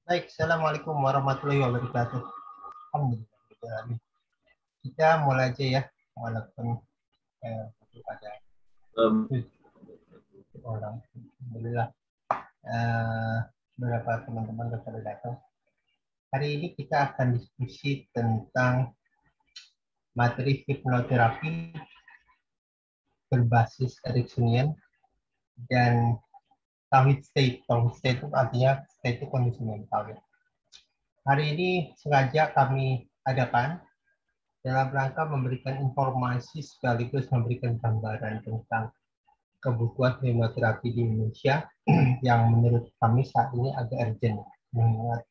Baik, Assalamualaikum warahmatullahi wabarakatuh. Alhamdulillah. Kita mulai aja ya, walaupun pada orang. Alhamdulillah. Eh, Beberapa teman-teman sudah datang. Hari ini kita akan diskusi tentang materi hipnoterapi berbasis Ericksonian dan tauhid state. Tauhid state itu artinya state itu kondisi mental. Hari ini sengaja kami adakan dalam rangka memberikan informasi sekaligus memberikan gambaran tentang kebutuhan hipnoterapi di Indonesia yang menurut kami saat ini agak urgent mengingat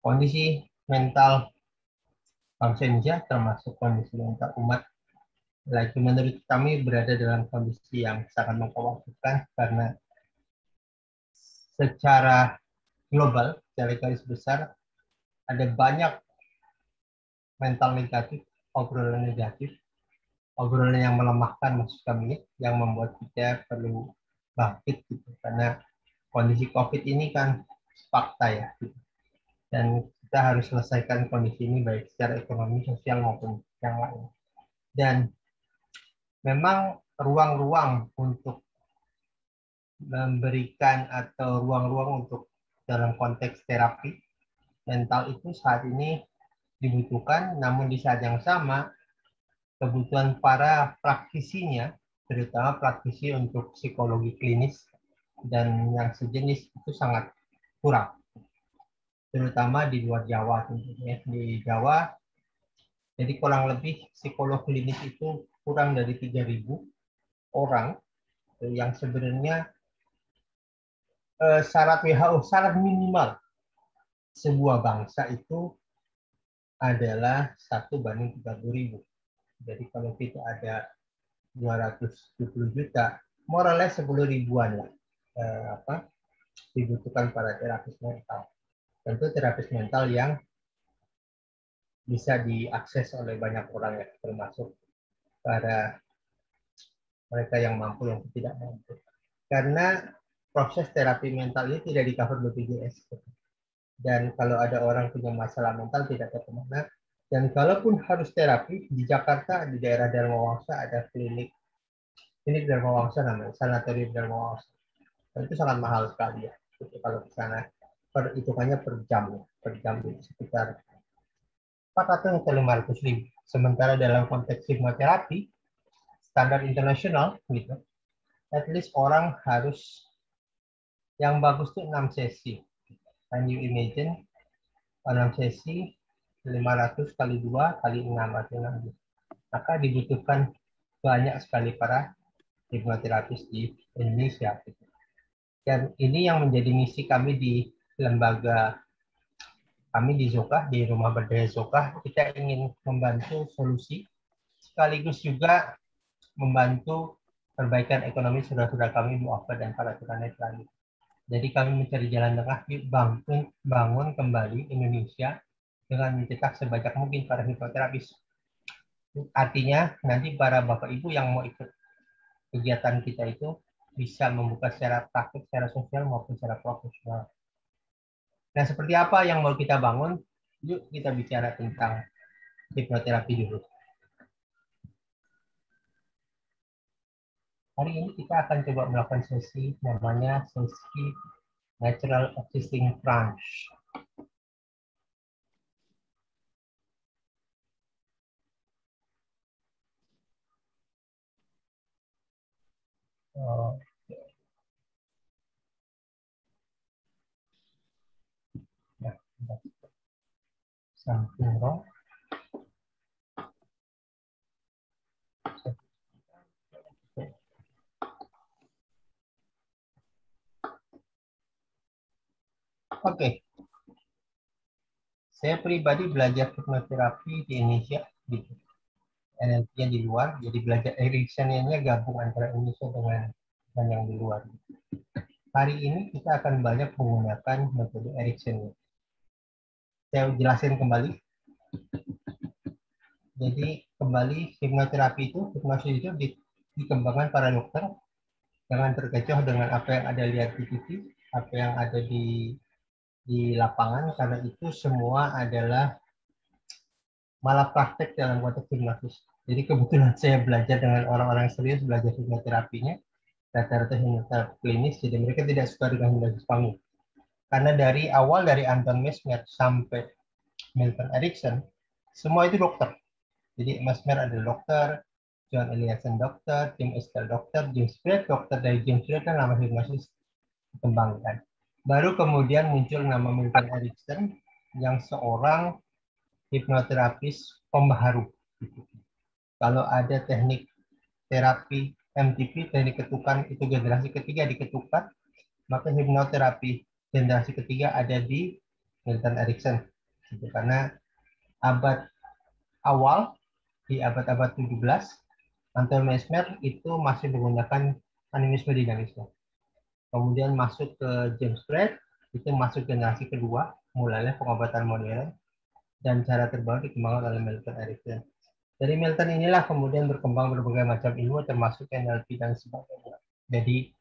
kondisi mental bangsa Indonesia termasuk kondisi mental umat lagi menurut kami berada dalam kondisi yang sangat mengkhawatirkan karena secara global, secara garis besar ada banyak mental negatif, obrolan yang melemahkan maksud kami yang membuat kita perlu bangkit gitu karena kondisi COVID ini kan fakta ya gitu. Dan kita harus selesaikan kondisi ini baik secara ekonomi, sosial maupun yang lain. Dan memang ruang-ruang untuk memberikan atau ruang-ruang untuk dalam konteks terapi mental itu saat ini dibutuhkan, namun di saat yang sama kebutuhan para praktisinya, terutama praktisi untuk psikologi klinis dan yang sejenis itu sangat kurang, terutama di luar Jawa tentunya. Di Jawa, jadi kurang lebih psikolog klinis itu kurang dari 3.000 orang yang sebenarnya syarat WHO, syarat minimal sebuah bangsa itu adalah 1:30.000. Jadi kalau kita ada 270 juta, moralnya 10 ribuan lah dibutuhkan para terapis mental. Tentu terapis mental yang bisa diakses oleh banyak orang ya, termasuk para mereka yang mampu yang tidak mampu. Karena proses terapi mental ini tidak di-cover BPJS. Dan kalau ada orang punya masalah mental tidak tahu kemana. Dan kalaupun harus terapi, di Jakarta, di daerah Dharma Wangsa ada klinik Dharma Wangsa namanya, sanatorium Dharma Wangsa. Dan itu sangat mahal sekali ya. Itu kalau ke sana, hitungannya per jam sekitar 400 ke 500 ribu. Sementara dalam konteks hipnoterapi, standar internasional, gitu, at least orang harus, yang bagus tuh 6 sesi. Can you imagine 6 sesi 500 kali 2 kali 6 artinya 6. Maka dibutuhkan banyak sekali para hipnoterapis di Indonesia. Dan ini yang menjadi misi kami di lembaga kami di Zokah, di Rumah Berdaya Zokah. Kita ingin membantu solusi sekaligus juga membantu perbaikan ekonomi saudara-saudara kami muafa dan para tunanetra. Jadi kami mencari jalan tengah, bangun kembali Indonesia dengan mencetak sebanyak mungkin para hipnoterapis. Artinya nanti para bapak ibu yang mau ikut kegiatan kita itu bisa membuka secara praktik, secara sosial maupun secara profesional. Nah, seperti apa yang mau kita bangun? Yuk kita bicara tentang hipnoterapi dulu. Hari ini kita akan coba melakukan sesi namanya sesi Natural Existing Branch. Something wrong. Oke. Saya pribadi belajar hipnoterapi di Indonesia, gitu. Energinya di luar, jadi belajar Ericksoniannya gabung antara Indonesia dengan yang di luar. Hari ini kita akan banyak menggunakan metode Erickson. Saya jelasin kembali. Jadi kembali hipnoterapi itu, hipnosis itu dikembangkan para dokter. Jangan terkecoh dengan apa yang ada lihat di TV, apa yang ada di di lapangan karena itu semua adalah malah praktek dalam konteks hipnosis. Jadi kebetulan saya belajar dengan orang-orang serius belajar hipnoterapinya, rata-rata hipnoterapi klinis, jadi mereka tidak suka dengan hipnosis panggung. Karena dari awal dari Anton Mesmer sampai Milton Erickson, semua itu dokter. Jadi Mesmer adalah dokter, John Eliason dokter, Tim Estelle dokter, James Fried dokter. Dari James Fried kan nama hipnosis dikembangkan. Baru kemudian muncul nama Milton Erickson yang seorang hipnoterapis pembaharu. Kalau ada teknik terapi MTP, teknik ketukan itu generasi ketiga diketukan, maka hipnoterapi generasi ketiga ada di Milton Erickson. Karena abad awal, di abad-abad 17, Anton Mesmer itu masih menggunakan animisme dinamisme. Kemudian masuk ke James Fried, itu masuk generasi kedua, mulainya pengobatan modern, dan cara terbaru dikembangkan oleh Milton Erickson. Dari Milton inilah kemudian berkembang berbagai macam ilmu, termasuk NLP dan sebagainya. Jadi,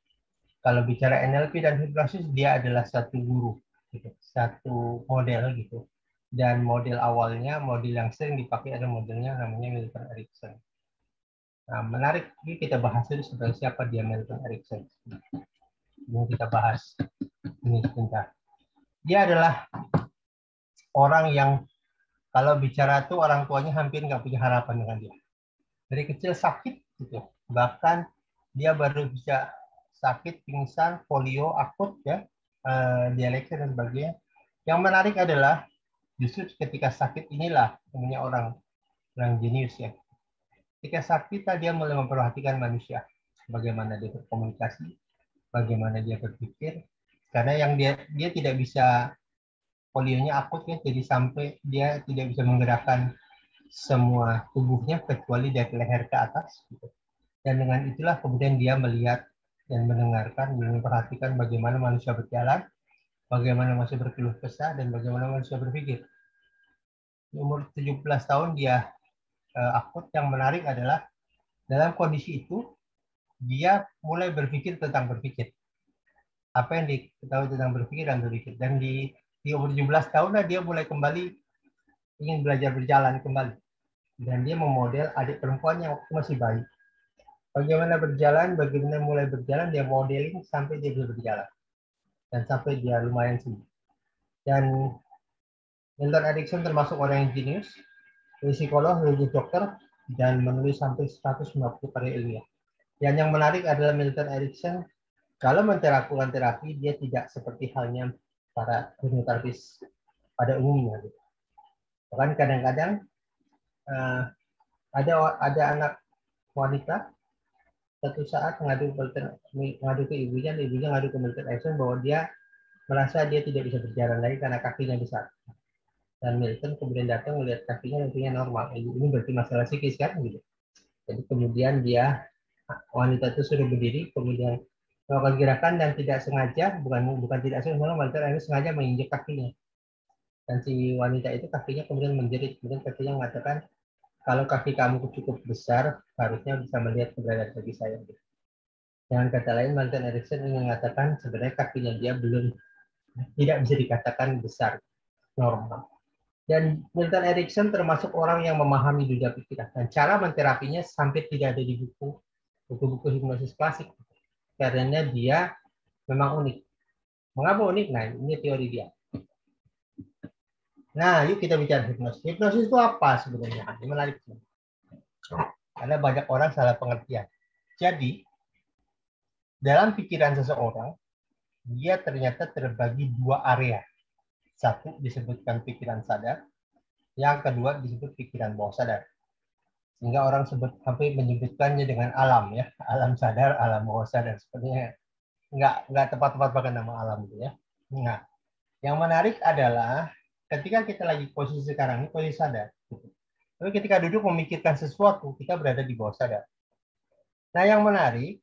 kalau bicara NLP dan hipnosis, dia adalah satu guru, gitu, satu model gitu. Dan model awalnya, model yang sering dipakai adalah modelnya namanya Milton Erickson. Nah, menarik ini kita bahas dulu sebenarnya siapa dia Milton Erickson. Yang kita bahas ini sebentar. Dia adalah orang yang kalau bicara tuh orang tuanya hampir nggak punya harapan dengan dia. Dari kecil sakit gitu. Bahkan dia baru bisa sakit, pingsan, polio akut ya, dialeksia dan sebagainya. Yang menarik adalah justru ketika sakit inilah namanya orang jenius ya. Ketika sakit dia mulai memperhatikan manusia, bagaimana dia berkomunikasi, bagaimana dia berpikir, karena yang dia tidak bisa, polionya akut ya, jadi sampai dia tidak bisa menggerakkan semua tubuhnya kecuali dari leher ke atas. Gitu. Dan dengan itulah kemudian dia melihat dan mendengarkan dan memperhatikan bagaimana manusia berjalan, bagaimana manusia berkeluh kesah, dan bagaimana manusia berpikir. Di umur 17 tahun dia akut. Yang menarik adalah dalam kondisi itu dia mulai berpikir tentang berpikir. Apa yang diketahui tentang berpikir dan berpikir. Dan di umur 17 tahun dia mulai kembali ingin belajar berjalan kembali. Dan dia memodel adik perempuan yang waktu masih bayi. Bagaimana berjalan, bagaimana mulai berjalan, dia modeling sampai dia bisa berjalan. Dan sampai dia lumayan sembuh. Dan Milton Erickson termasuk orang yang jenius, psikolog, dokter, dan menulis sampai 150 karya ilmiah. Dan yang menarik adalah Milton Erickson, kalau menterapikan terapi, dia tidak seperti halnya para hipnoterapis pada umumnya. Bahkan kadang-kadang ada anak wanita satu saat ngadu ke ibunya ngadu ke Milton Erickson bahwa dia merasa dia tidak bisa berjalan lagi karena kakinya besar. Dan Milton kemudian datang melihat kakinya normal. Ini berarti masalah psikis kan gitu. Jadi kemudian wanita itu suruh berdiri, kemudian melakukan gerakan dan tidak sengaja, bukan tidak sengaja, Milton sengaja menginjak kakinya. Dan si wanita itu kakinya kemudian menjerit, kemudian kakinya mengatakan, kalau kaki kamu cukup besar, harusnya bisa melihat keberadaan kaki saya. Dengan kata lain, Milton Erickson ingin mengatakan sebenarnya kakinya dia tidak bisa dikatakan besar, normal. Dan Milton Erickson termasuk orang yang memahami dunia pikiran. Dan cara menterapinya sampai tidak ada di buku-buku hipnosis klasik. Karena dia memang unik. Mengapa unik? Nah, ini teori dia. Nah, yuk kita bicara hipnosis. Hipnosis itu apa sebenarnya? Ini menarik. Karena banyak orang salah pengertian. Jadi, dalam pikiran seseorang, dia ternyata terbagi dua area. Satu disebutkan pikiran sadar, yang kedua disebut pikiran bawah sadar. Sehingga orang sampai menyebutkannya dengan alam ya, alam sadar, alam bawah sadar. Sepertinya nggak tepat-tepat pakai nama alam gitu ya. Nah, yang menarik adalah ketika kita lagi posisi sekarang ini posisi sadar. Tapi ketika duduk memikirkan sesuatu, kita berada di bawah sadar. Nah, yang menarik,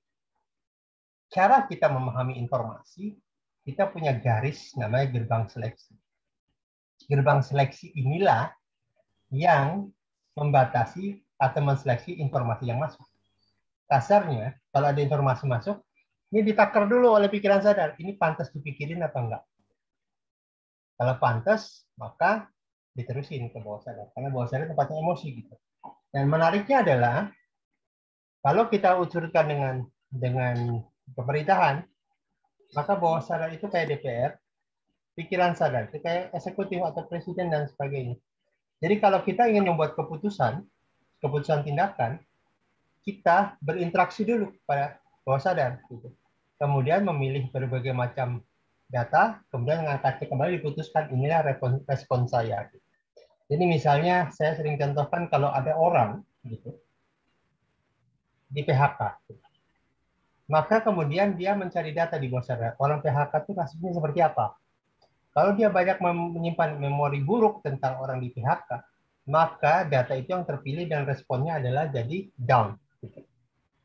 cara kita memahami informasi, kita punya garis namanya gerbang seleksi. Gerbang seleksi inilah yang membatasi atau menseleksi informasi yang masuk. Kasarnya, kalau ada informasi masuk, ini ditakar dulu oleh pikiran sadar. Ini pantas dipikirin atau enggak? Kalau pantas, maka diterusin ke bawah sadar. Karena bawah sadar tempatnya emosi gitu. Dan menariknya adalah kalau kita ucurkan dengan pemerintahan, maka bawah sadar itu kayak DPR, pikiran sadar itu kayak eksekutif atau presiden dan sebagainya. Jadi kalau kita ingin membuat keputusan tindakan, kita berinteraksi dulu pada bawah sadar. Gitu. Kemudian memilih berbagai macam data, kemudian mengangkatnya kembali diputuskan inilah respon saya. Jadi misalnya saya sering contohkan kalau ada orang gitu di PHK, maka kemudian dia mencari data di bawah sadar. Orang PHK itu kasusnya seperti apa? Kalau dia banyak menyimpan memori buruk tentang orang di PHK, maka data itu yang terpilih dan responnya adalah jadi down. Gitu.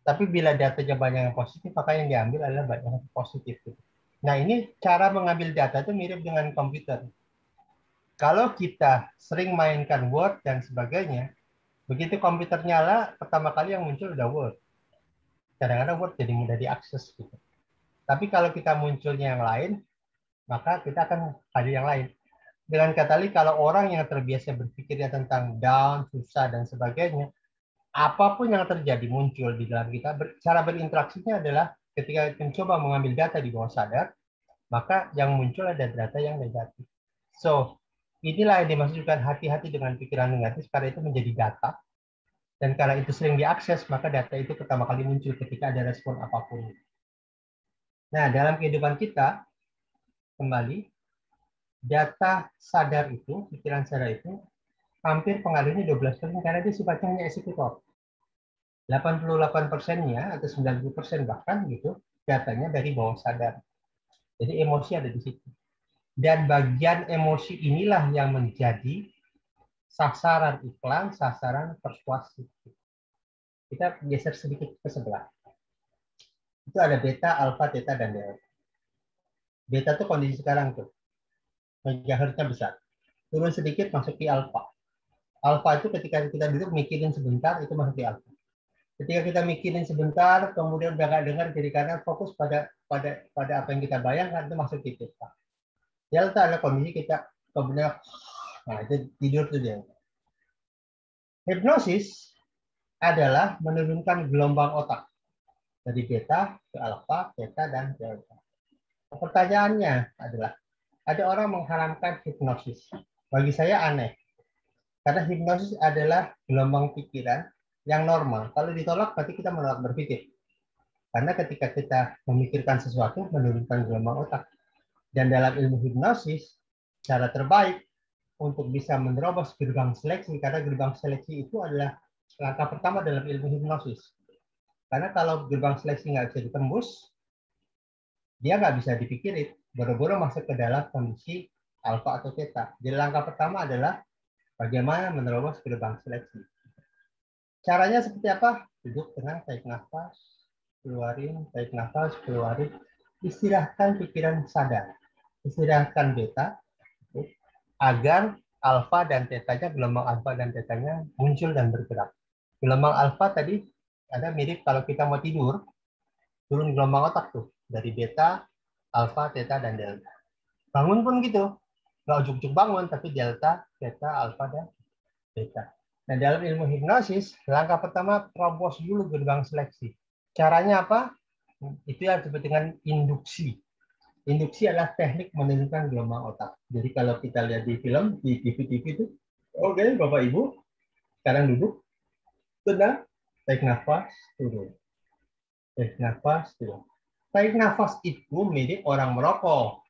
Tapi bila datanya banyak yang positif, maka yang diambil adalah banyak yang positif. Gitu. Nah ini cara mengambil data itu mirip dengan komputer. Kalau kita sering mainkan Word dan sebagainya, begitu komputer nyala, pertama kali yang muncul udah Word. Kadang-kadang Word jadi mudah diakses. Gitu. Tapi kalau kita munculnya yang lain, maka kita akan hadir yang lain. Dengan kata lain, kalau orang yang terbiasa berpikirnya tentang down, susah, dan sebagainya, apapun yang terjadi muncul di dalam kita, cara berinteraksinya adalah ketika mencoba mengambil data di bawah sadar, maka yang muncul ada data yang negatif. So, inilah yang dimaksudkan hati-hati dengan pikiran negatif, karena itu menjadi data. Dan karena itu sering diakses, maka data itu pertama kali muncul ketika ada respon apapun. Nah, dalam kehidupan kita, kembali, data sadar itu, pikiran sadar itu, hampir pengaruhnya 12% karena dia sifatnya hanya eksekutor. 88%-nya atau 90% bahkan gitu, datanya dari bawah sadar. Jadi emosi ada di situ. Dan bagian emosi inilah yang menjadi sasaran iklan, sasaran persuasi. Kita geser sedikit ke sebelah. Itu ada beta, alfa, theta, dan delta. Beta itu kondisi sekarang tuh. Megahertznya besar. Turun sedikit masuk di alfa. Alfa itu ketika kita duduk mikirin sebentar, itu masuk di alfa. Ketika kita mikirin sebentar, kemudian udah nggak dengar jadi karena fokus pada apa yang kita bayangkan, itu masuk di theta. Delta adalah kondisi kita kemudian, nah itu tidur tuh dia. Hipnosis adalah menurunkan gelombang otak dari beta ke alfa, theta, dan delta. Pertanyaannya adalah, ada orang mengharamkan hipnosis. Bagi saya aneh. Karena hipnosis adalah gelombang pikiran yang normal. Kalau ditolak, berarti kita menolak berpikir. Karena ketika kita memikirkan sesuatu, menurunkan gelombang otak. Dan dalam ilmu hipnosis, cara terbaik untuk bisa menerobos gerbang seleksi, karena gerbang seleksi itu adalah langkah pertama dalam ilmu hipnosis. Karena kalau gerbang seleksi nggak bisa ditembus, dia nggak bisa dipikirin, boro-boro masuk ke dalam kondisi alfa atau theta. Jadi langkah pertama adalah bagaimana menerobos gerbang seleksi. Caranya seperti apa? Duduk tenang, tarik nafas, keluarin, tarik nafas, keluarin. Istirahatkan pikiran sadar. Istirahatkan beta, agar alfa dan tetanya, gelombang alfa dan tetanya muncul dan bergerak. Gelombang alfa tadi ada mirip kalau kita mau tidur, turun gelombang otak tuh, dari beta, alfa, teta, dan delta. Bangun pun gitu, nggak ujuk-ujuk bangun, tapi delta, teta, alfa, dan beta. Nah, dalam ilmu hipnosis, langkah pertama terobos dulu gerbang seleksi. Caranya apa? Itu yang disebut dengan induksi. Induksi adalah teknik menurunkan gelombang otak. Jadi kalau kita lihat di film, di TV-TV itu, oke, Bapak Ibu, sekarang duduk, tenang, tarik nafas, turun. Tarik nafas, turun. Tarik nafas itu mirip orang merokok.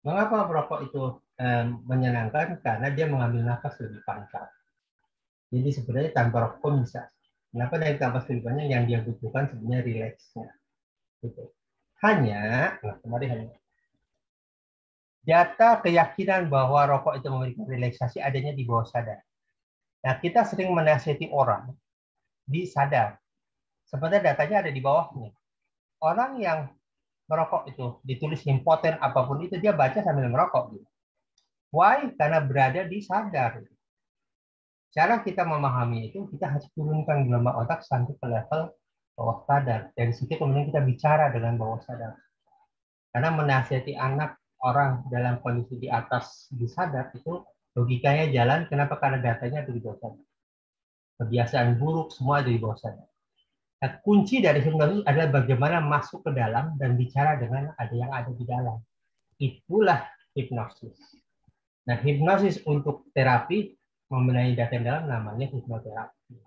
Mengapa merokok itu menyenangkan? Karena dia mengambil nafas lebih panjang. Jadi sebenarnya tanpa rokok bisa. Kenapa dari nafas lebih panjang? Yang dia butuhkan sebenarnya rileksnya. Gitu. Hanya, kemarin hanya data keyakinan bahwa rokok itu memberikan relaksasi adanya di bawah sadar. Nah, kita sering menasihati orang di sadar. Sebenarnya datanya ada di bawahnya. Orang yang merokok itu ditulis impoten apapun itu, dia baca sambil merokok. Why? Karena berada di sadar. Cara kita memahami itu, kita harus turunkan gelombang otak sampai ke level bawah sadar. Dari situ kemudian kita bicara dengan bawah sadar. Karena menasihati anak orang dalam kondisi di atas di sadar itu logikanya jalan. Kenapa? Karena datanya ada di bawah sadar. Kebiasaan buruk semua ada di bawah sadar. Nah, kunci dari hipnosis adalah bagaimana masuk ke dalam dan bicara dengan ada yang ada di dalam. Itulah hipnosis. Nah, hipnosis untuk terapi membenahi data yang dalam namanya hipnoterapi.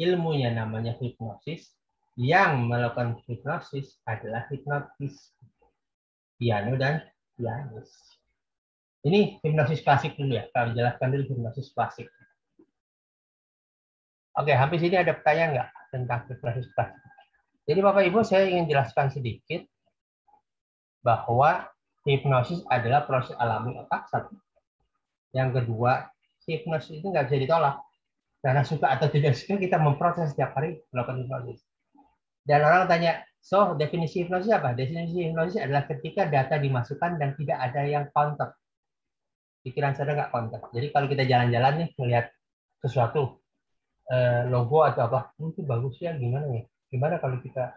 Ilmunya namanya hipnosis. Yang melakukan hipnosis adalah hipnotis. Piano dan pianis. Ini hipnosis klasik dulu ya. Kalau jelaskan dulu hipnosis klasik. Oke, hampir sini ada pertanyaan nggak tentang hipnosis klasik? Jadi Bapak Ibu, saya ingin jelaskan sedikit bahwa hipnosis adalah proses alami otak satu. Yang kedua, hipnosis itu nggak bisa ditolak. Karena suka atau tidak suka kita memproses setiap hari melakukan hipnosis. Dan orang tanya, so definisi hipnosis apa? Definisi hipnosis adalah ketika data dimasukkan dan tidak ada yang counter. Pikiran sadar nggak counter. Jadi kalau kita jalan-jalan nih melihat sesuatu logo atau apa, itu bagus ya, gimana ya? Gimana kalau kita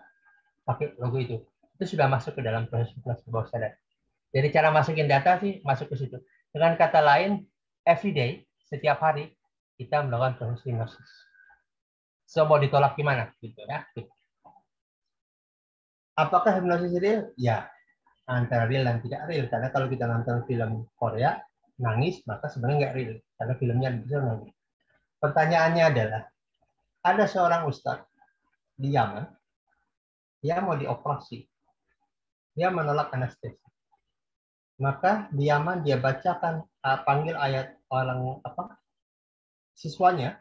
pakai logo itu? Itu sudah masuk ke dalam proses hipnosis bawah sadar. Jadi cara masukin data sih masuk ke situ. Dengan kata lain, every day, setiap hari kita melakukan proses hipnosis. So mau ditolak gimana? Gitu ya. Apakah hipnosis real? Ya, antara real dan tidak real. Karena kalau kita nonton film Korea, nangis, maka sebenarnya nggak real. Karena filmnya bisa nangis. Pertanyaannya adalah, ada seorang ustadz di Yaman, dia mau dioperasi. Dia menolak anestesi. Maka di Yaman dia bacakan, panggil ayat orang siswanya,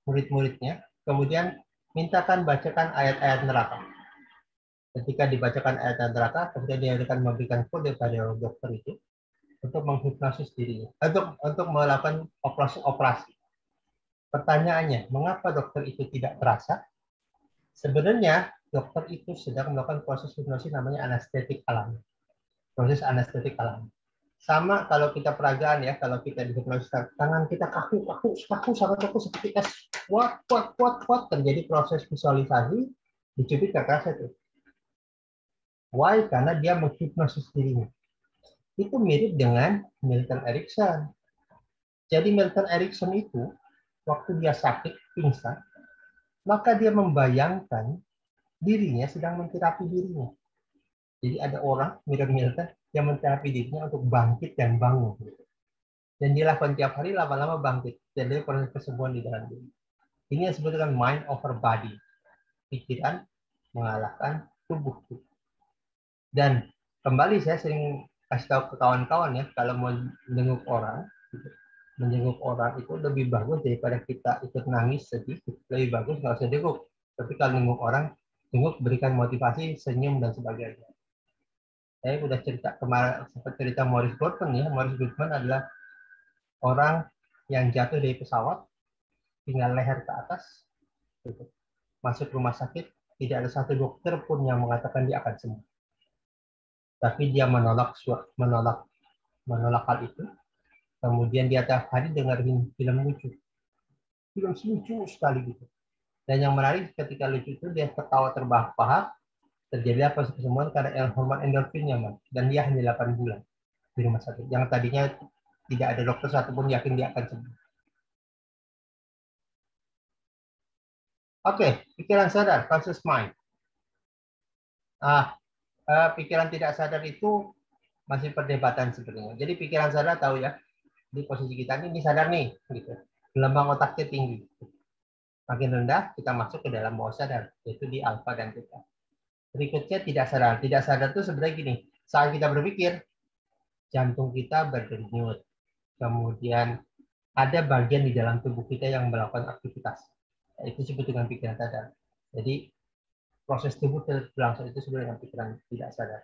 murid-muridnya, kemudian mintakan bacakan ayat-ayat neraka. Ketika dibacakan ayat neraka, kemudian dia akan memberikan kode pada dokter itu untuk menghipnosis dirinya, untuk melakukan operasi. Pertanyaannya, mengapa dokter itu tidak terasa? Sebenarnya dokter itu sedang melakukan proses hipnosis namanya anestetik alami. Proses anestetik alami. Sama kalau kita peragaan ya, kalau kita dihipnosis tangan kita kaku sangat kaku seperti es. Kuat, terjadi proses visualisasi, dicubit ke kerasa itu. Why? Karena dia menghipnosis dirinya. Itu mirip dengan Milton Erickson. Jadi Milton Erickson itu, waktu dia sakit, pingsan, maka dia membayangkan dirinya sedang menterapi dirinya. Jadi ada orang, mirip Milton, yang menterapi dirinya untuk bangkit dan bangun. Dan dia lakukan tiap hari, lama-lama bangkit. Jadi proses kesembuhan di dalam diri. Ini yang disebut dengan mind over body. Pikiran mengalahkan tubuh. Dan kembali saya sering kasih tahu ke kawan-kawan ya, kalau mau menjenguk orang itu lebih bagus daripada kita ikut nangis sedih, lebih bagus nggak usah jenguk. Tapi kalau menjenguk orang, jenguk berikan motivasi, senyum dan sebagainya. Saya sudah cerita kemarin, sempat cerita Morris Goodman ya. Morris Goodman adalah orang yang jatuh dari pesawat, tinggal leher ke atas, masuk rumah sakit, tidak ada satu dokter pun yang mengatakan dia akan sembuh. Tapi dia menolak hal itu. Kemudian dia tiap hari dengerin film lucu sekali gitu. Dan yang menarik ketika lucu itu dia tertawa terbahak-bahak, terjadi apa kesembuhan karena hormon endorfinnya, dan dia hanya 8 bulan di rumah sakit. Yang tadinya tidak ada dokter satupun yakin dia akan sembuh. Oke, pikiran sadar, conscious mind. Pikiran tidak sadar itu masih perdebatan sebenarnya. Jadi pikiran sadar tahu ya, di posisi kita ini sadar nih, gitu. Gelombang otaknya tinggi. Makin rendah, kita masuk ke dalam bawah sadar, yaitu di alfa dan theta. Berikutnya tidak sadar. Tidak sadar itu sebenarnya gini, saat kita berpikir, jantung kita berdenyut. Kemudian ada bagian di dalam tubuh kita yang melakukan aktivitas. Itu disebut dengan pikiran sadar. Jadi proses tubuh berlangsung itu sebenarnya pikiran tidak sadar.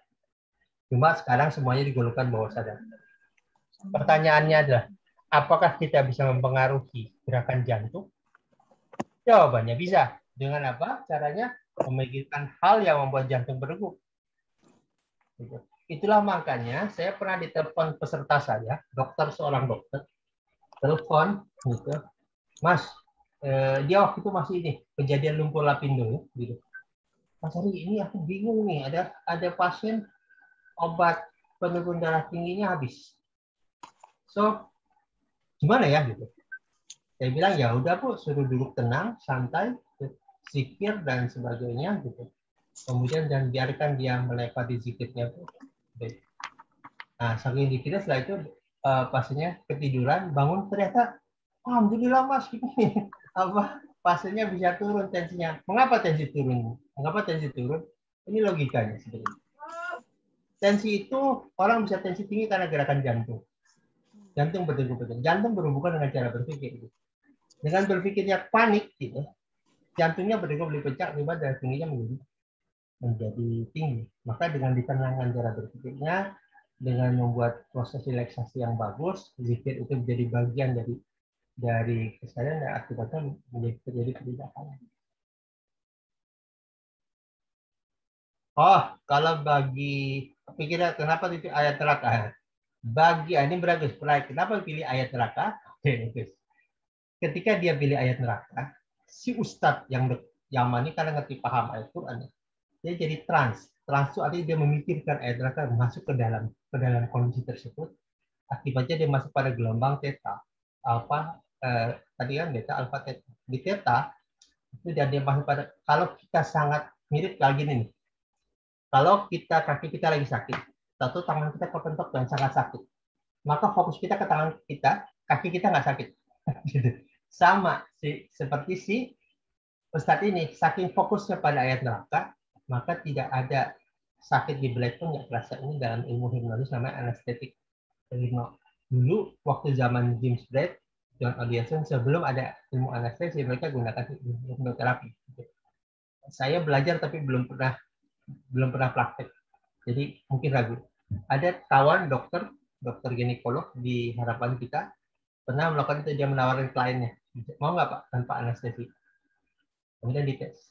Cuma sekarang semuanya digolongkan bawah sadar. Pertanyaannya adalah, apakah kita bisa mempengaruhi gerakan jantung? Jawabannya bisa. Dengan apa? Caranya memikirkan hal yang membuat jantung berdegup. Itulah makanya saya pernah ditelepon peserta saya, seorang dokter, telepon, gitu, Mas, dia waktu itu masih ini kejadian lumpur lapindo gitu. Mas Ari, ini aku bingung nih, ada pasien obat penurun darah tingginya habis. So gimana ya gitu. Saya bilang ya udah Bu, suruh duduk tenang, santai, zikir dan sebagainya gitu. Kemudian dan biarkan dia melewati zikirnya Bu. Nah, saking dikira setelah itu pasiennya ketiduran, bangun ternyata alhamdulillah Mas ini apa pasiennya bisa turun tensinya. Mengapa tensi turun? Mengapa tensi turun? Ini logikanya sebenarnya. Tensi itu orang bisa tensi tinggi karena gerakan jantung. Jantung berdegup-degup. Jantung berhubungan dengan cara berpikir. Dengan berpikirnya panik gitu, jantungnya berdegup lebih kencang, akibat darah tingginya menjadi tinggi. Maka dengan ditenangkan cara berpikirnya, dengan membuat proses relaksasi yang bagus, zikir itu menjadi bagian dari kesadaran dan akibatnya terjadi perubahan. Oh, kalau bagi pikiran kenapa itu ayat neraka? Bagi ini bagus. Kenapa pilih ayat neraka? Ketika dia pilih ayat neraka, si ustadz yang ini karena ngerti paham ayat Quran, dia jadi trans. Trans itu artinya dia memikirkan ayat neraka masuk ke dalam kondisi tersebut. Akibatnya dia masuk pada gelombang theta. Tadi kan beta, alfa, theta. Di theta itu dia masuk pada kalau kita sangat mirip kayak gini nih. Kalau kaki kita lagi sakit, atau tangan kita kepentok dan sangat sakit, maka fokus kita ke tangan kita, kaki kita nggak sakit. Sama seperti si Ustadz ini, saking fokusnya pada ayat neraka, maka tidak ada sakit di belah pun nggak terasa. Ini dalam ilmu hipnosis namanya anestetik. Dulu waktu zaman James Blake, John Oliverson, sebelum ada ilmu anestesi, mereka gunakan hipnoterapi. Saya belajar tapi belum pernah praktek. Jadi mungkin ragu. Ada kawan dokter ginekolog di harapan kita pernah melakukan itu, dia menawarkan kliennya, mau nggak Pak tanpa anestesi? Kemudian dites.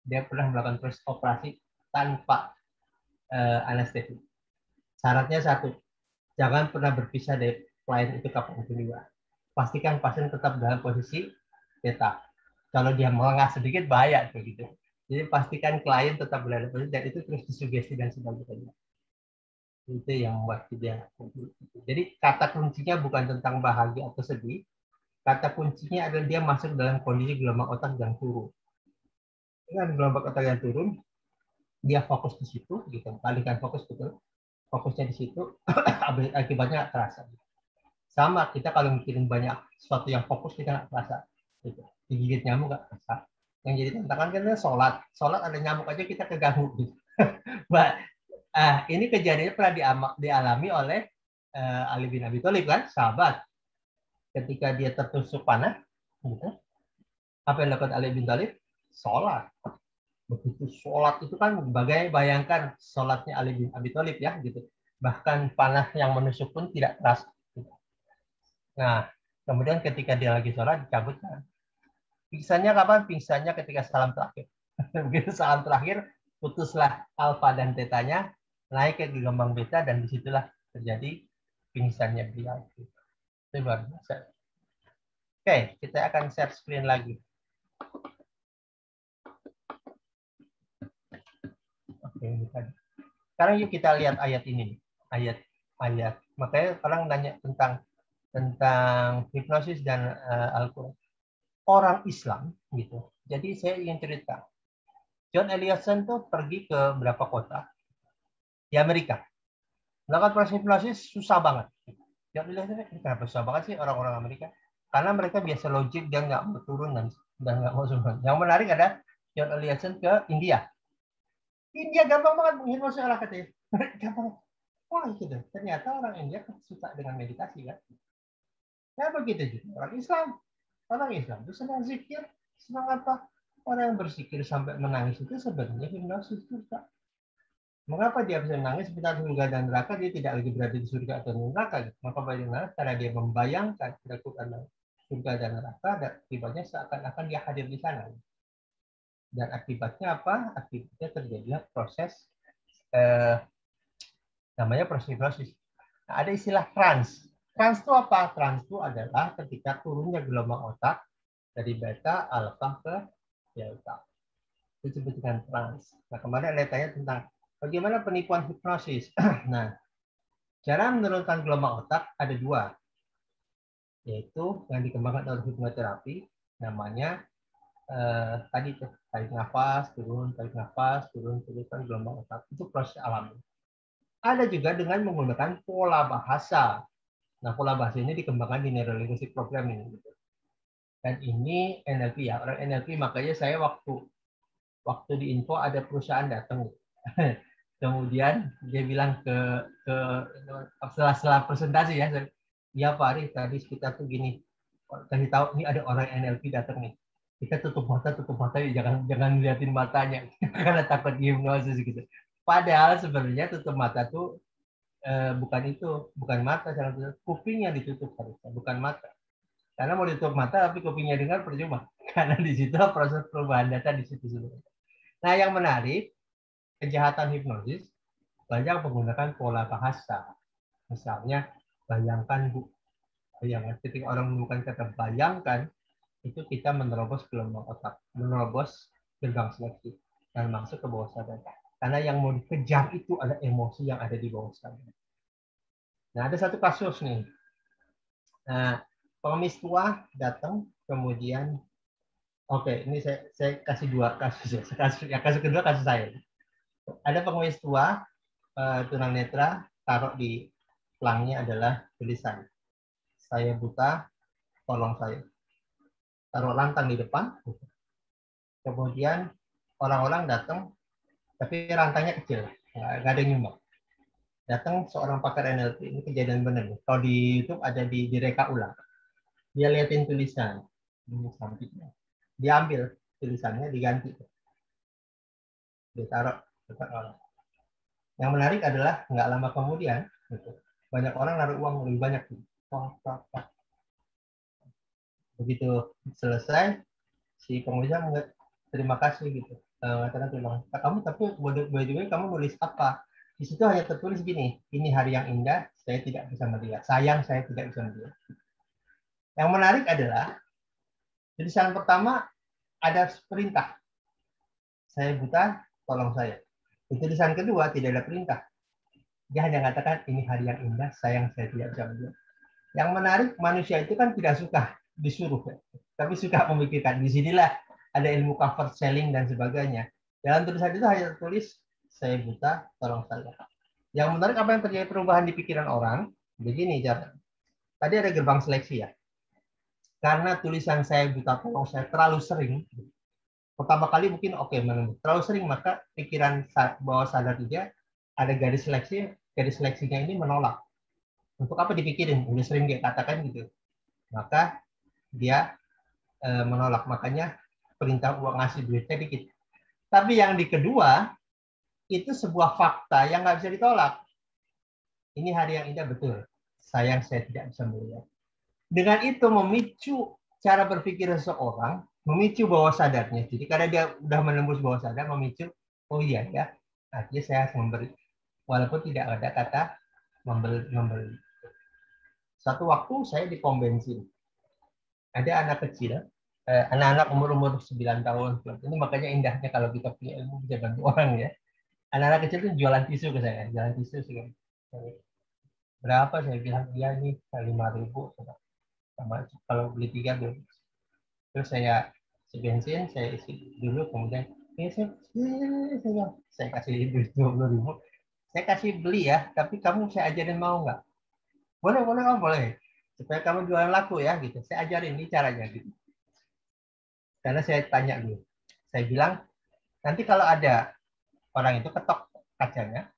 Dia pernah melakukan proses operasi tanpa anestesi. Syaratnya satu, jangan pernah berpisah dari klien itu kapan juga. Pastikan pasien tetap dalam posisi theta. Kalau dia melengah sedikit bahaya begitu. Jadi pastikan klien tetap berada posisi dan itu terus disugesti dan sebagainya. Itu yang membuat dia. Jadi kata kuncinya bukan tentang bahagia atau sedih. Kata kuncinya adalah dia masuk dalam kondisi gelombang otak yang turun. Dengan gelombang otak yang turun, dia fokus di situ, gitu. Alihkan fokus betul. Fokusnya di situ, akibatnya nggak terasa. Sama kita kalau mikirin banyak sesuatu yang fokus kita nggak terasa. Gitu. Digigit nyamuk nggak terasa. Yang jadi tantangan kan sholat ada nyamuk aja kita keganggu. Gitu. Ini kejadiannya pernah dialami oleh Ali bin Abi Thalib kan, sahabat. Ketika dia tertusuk panah, gitu. Apa yang dilakukan Ali bin Thalib? Sholat. Begitu sholat itu kan bayangkan sholatnya Ali bin Abi Thalib ya, gitu. Bahkan panah yang menusuk pun tidak terasa. Gitu. Nah, kemudian ketika dia lagi sholat dicabutkan. Pingsannya kapan? Pingsannya ketika salam terakhir. Begitu salam terakhir, putuslah alfa dan tetanya, naik ke gelombang beta dan disitulah terjadi pingsannya beliau. Itu luar biasa. Oke, kita akan share screen lagi. Oke, sekarang yuk kita lihat ayat ini. Ayat. Makanya orang nanya tentang hipnosis dan Al-Quran. Orang Islam gitu. Jadi saya ingin cerita. John Eliasson tuh pergi ke berapa kota di Amerika. Melakukan proses hipnosis susah banget. John Eliasson kenapa susah banget sih orang-orang Amerika? Karena mereka biasa logik, dia nggak mau turun dan nggak mau semua. Yang menarik ada John Eliasson ke India. India gampang banget menghipnosis orang katanya. Gampang. Wah gitu. Ternyata orang India suka dengan meditasi kan. Ya begitu juga orang Islam. Orang Islam itu senang zikir, senang apa? Orang yang berzikir sampai menangis itu sebenarnya hipnosis juga. Mengapa dia bisa menangis sekitar surga dan neraka? Dia tidak lagi berada di surga atau neraka. Maka bagaimana cara dia membayangkan surga dan neraka dan akibatnya seakan-akan dia hadir di sana. Dan akibatnya apa? Akibatnya terjadilah proses namanya proses hipnosis. Nah, ada istilah trans. Trans itu apa? Trans itu adalah ketika turunnya gelombang otak dari beta, alfa ke delta. Itu disebut dengan trans. Nah, kemarin ada tanya tentang bagaimana penipuan hipnosis. Nah, cara menurunkan gelombang otak ada dua, yaitu yang dikembangkan oleh hipnoterapi, namanya tadi tuh tarik nafas, turun, turunkan gelombang otak. Itu proses alami. Ada juga dengan menggunakan pola bahasa. Nah, pola bahasa ini dikembangkan di Neuro Linguistic Programming. Gitu. Dan ini NLP ya, orang NLP, makanya saya waktu di info ada perusahaan datang. Kemudian dia bilang ke setelah presentasi ya, ya Pak Ari, tadi kita tuh gini, kasih tahu ini ada orang NLP datang nih. Kita tutup mata, jangan liatin matanya karena takut hipnosis gitu. Padahal sebenarnya tutup mata tuh bukan mata, kuping yang ditutup harusnya, bukan mata. Karena mau ditutup mata tapi kupingnya dengar percuma. Karena di situ proses perubahan data di situ sebenarnya. Nah, yang menarik, kejahatan hipnosis banyak menggunakan pola bahasa. Misalnya, bayangkan Bu, bayangkan. Ketika orang menemukan kata bayangkan, itu kita menerobos gelombang otak, menerobos gerbang seleksi, dan masuk ke bawah sadar. Karena yang mau dikejar itu ada emosi yang ada di bawah sadar. Nah, ada satu kasus nih. Nah, pengemis tua datang, kemudian, oke, ini saya kasih dua kasus ya. Kasus kedua kasus saya. Ada pengemis tua, tunanetra, taruh di pelangnya adalah tulisan, saya buta, tolong saya. Taruh lantang di depan. Kemudian orang-orang datang, tapi rantangnya kecil, nggak ada yang nyumbang. Datang seorang pakar NLP, ini kejadian benar nih. Kalau di YouTube ada di reka ulang. Dia liatin tulisan, ini sampingnya. Dia ambil tulisannya, diganti. Dia taruh depan orang. Yang menarik adalah nggak lama kemudian, gitu, banyak orang naruh uang lebih banyak. Begitu selesai, si pengusaha terima kasih gitu. Mengatakan terima kasih. Kamu tapi by the way kamu nulis apa? Di situ hanya tertulis gini, ini hari yang indah, saya tidak bisa melihat. Sayang saya tidak bisa melihat. Yang menarik adalah tulisan pertama ada perintah. Saya buta, tolong saya. Di tulisan kedua tidak ada perintah. Dia hanya mengatakan ini hari yang indah, sayang saya tidak bisa melihat. Yang menarik, manusia itu kan tidak suka disuruh, tapi suka memikirkan. Disinilah ada ilmu cover selling dan sebagainya. Dalam tulisan itu hanya tertulis, saya buta, tolong saya. Yang menarik apa yang terjadi perubahan di pikiran orang, begini cara. Tadi ada gerbang seleksi ya. Karena tulisan saya buta, tolong saya terlalu sering, pertama kali mungkin oke, terlalu sering, maka pikiran bawah sadar dia ada garis seleksinya ini menolak. Untuk apa dipikirin? Udah sering dia katakan gitu. Maka dia menolak. Makanya perintah uang ngasih duitnya dikit. Tapi yang di kedua, itu sebuah fakta yang nggak bisa ditolak. Ini hari yang indah betul. Sayang saya tidak bisa melihat. Dengan itu memicu cara berpikir seseorang, memicu bawah sadarnya. Jadi karena dia udah menembus bawah sadar, memicu, oh iya ya, artinya saya harus memberi. Walaupun tidak ada kata membeli. Satu waktu saya di pom bensin. Ada anak kecil, anak-anak umur 9 tahun. Ini makanya indahnya kalau kita punya ilmu bisa bantu orang ya. Anak-anak kecil itu jualan tisu ke saya, jualan tisu sih. Berapa saya bilang dia ini 5.000 sama kalau beli 3 belum. Terus saya isi bensin, saya isi dulu, kemudian saya kasih duit 20.000. Saya kasih beli ya, tapi kamu saya ajarin mau nggak? Boleh, boleh. Supaya kamu jualan laku ya, gitu. Saya ajarin ini caranya gitu. Karena saya tanya dulu. Saya bilang, nanti kalau ada orang itu ketok kacanya,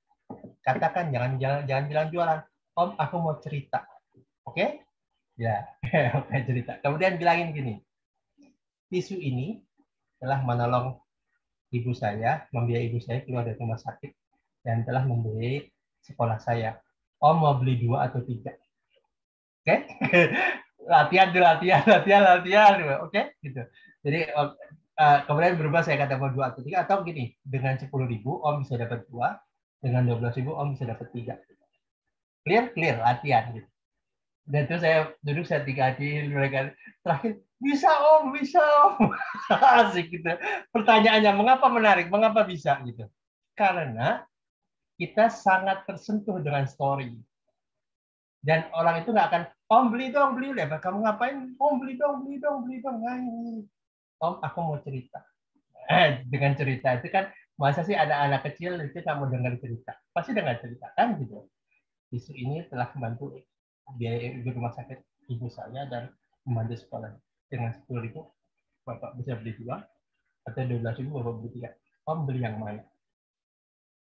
katakan jangan bilang jualan. Om, aku mau cerita. Oke? Ya, oke cerita. Kemudian bilangin gini, tisu ini telah menolong ibu saya, membiayai ibu saya keluar dari rumah sakit, dan telah membiayai sekolah saya. Om mau beli 2 atau 3. Oke? latihan. Oke? Gitu. Jadi kemudian berubah saya kata mau 2 atau 3, atau gini, dengan 10.000 Om bisa dapat 2, dengan 12.000 Om bisa dapat 3. Clear, latihan gitu. Dan terus saya duduk, saya tingkatin mereka. Terakhir, Bisa Om, bisa Om. Asik gitu. Pertanyaannya, mengapa menarik? Mengapa bisa gitu? Karena kita sangat tersentuh dengan story. Dan orang itu nggak akan, Om beli dong, beli deh. Kamu ngapain? Om beli dong, beli dong, beli dong. Nah, Om, aku mau cerita. Dengan cerita itu kan, masa sih ada anak kecil itu nggak mau dengar cerita? Pasti dengar cerita kan gitu. Isu ini telah membantu biaya ibu rumah sakit ibu saya dan membantu sekolah dengan 10.000 Bapak bisa beli 2 atau 12.000 Bapak beli 3. Om beli yang mana?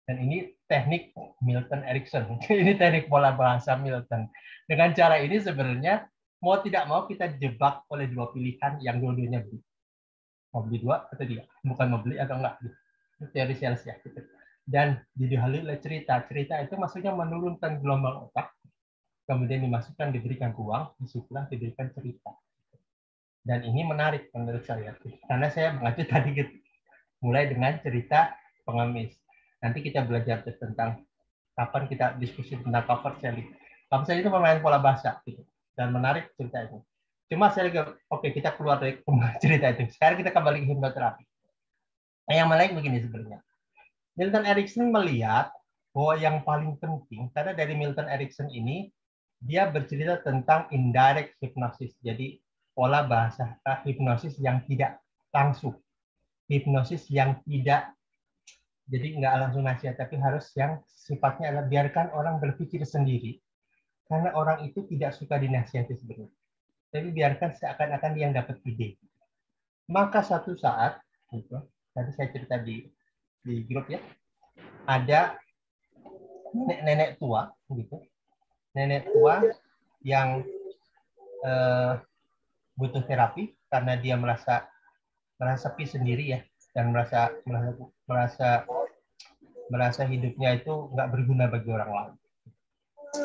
Dan ini teknik Milton Erickson. Ini teknik pola bahasa Milton. Dengan cara ini sebenarnya mau tidak mau kita jebak oleh 2 pilihan yang dua-duanya beli. Mau beli 2 atau 3. Bukan mau beli atau enggak. Itu teori sales ya. Dan didahului oleh cerita. Cerita itu maksudnya menurunkan gelombang otak. Kemudian dimasukkan, diberikan ruang, disitulah diberikan cerita. Dan ini menarik menurut saya. Karena saya mengacu tadi gitu. Mulai dengan cerita pengemis. Nanti kita belajar tentang kapan kita diskusi tentang cover selling. Cover selling itu pemain pola bahasa gitu. Dan menarik cerita itu. Cuma saya lagi, oke kita keluar dari cerita itu. Sekarang kita kembali ke hipnoterapi. Nah, yang menarik begini sebenarnya. Milton Erickson melihat bahwa yang paling penting, karena dari Milton Erickson ini, dia bercerita tentang indirect hypnosis. Jadi pola bahasa hipnosis yang tidak langsung. Hipnosis yang tidak, jadi nggak langsung nasihat, tapi harus yang sifatnya adalah biarkan orang berpikir sendiri. Karena orang itu tidak suka dinasihati sebenarnya. Tapi biarkan seakan-akan dia yang dapat ide. Maka satu saat, gitu, tadi saya cerita di grup ya, ada nenek tua, gitu, nenek tua yang butuh terapi karena dia merasa sepi sendiri ya, dan merasa hidupnya itu nggak berguna bagi orang lain.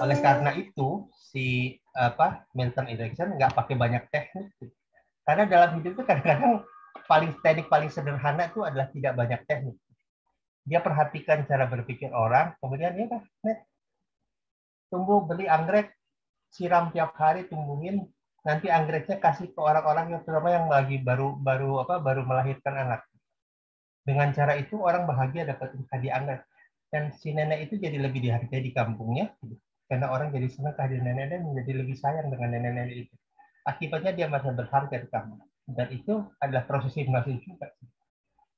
Oleh karena itu si Milton Erickson nggak pakai banyak teknik, karena dalam hidup itu kadang-kadang teknik paling sederhana itu adalah tidak banyak teknik. Dia perhatikan cara berpikir orang, kemudian ya tumbuh, beli anggrek, siram tiap hari, tumbuhin, nanti anggreknya kasih ke orang-orang yang terutama yang lagi baru melahirkan anak. Dengan cara itu orang bahagia dapat hadiah anggrek. Dan si nenek itu jadi lebih dihargai di kampungnya, karena orang jadi senang kehadiran nenek dan menjadi lebih sayang dengan nenek-nenek itu. Akibatnya dia merasa berharga di kampung. Dan itu adalah proses hipnosis juga.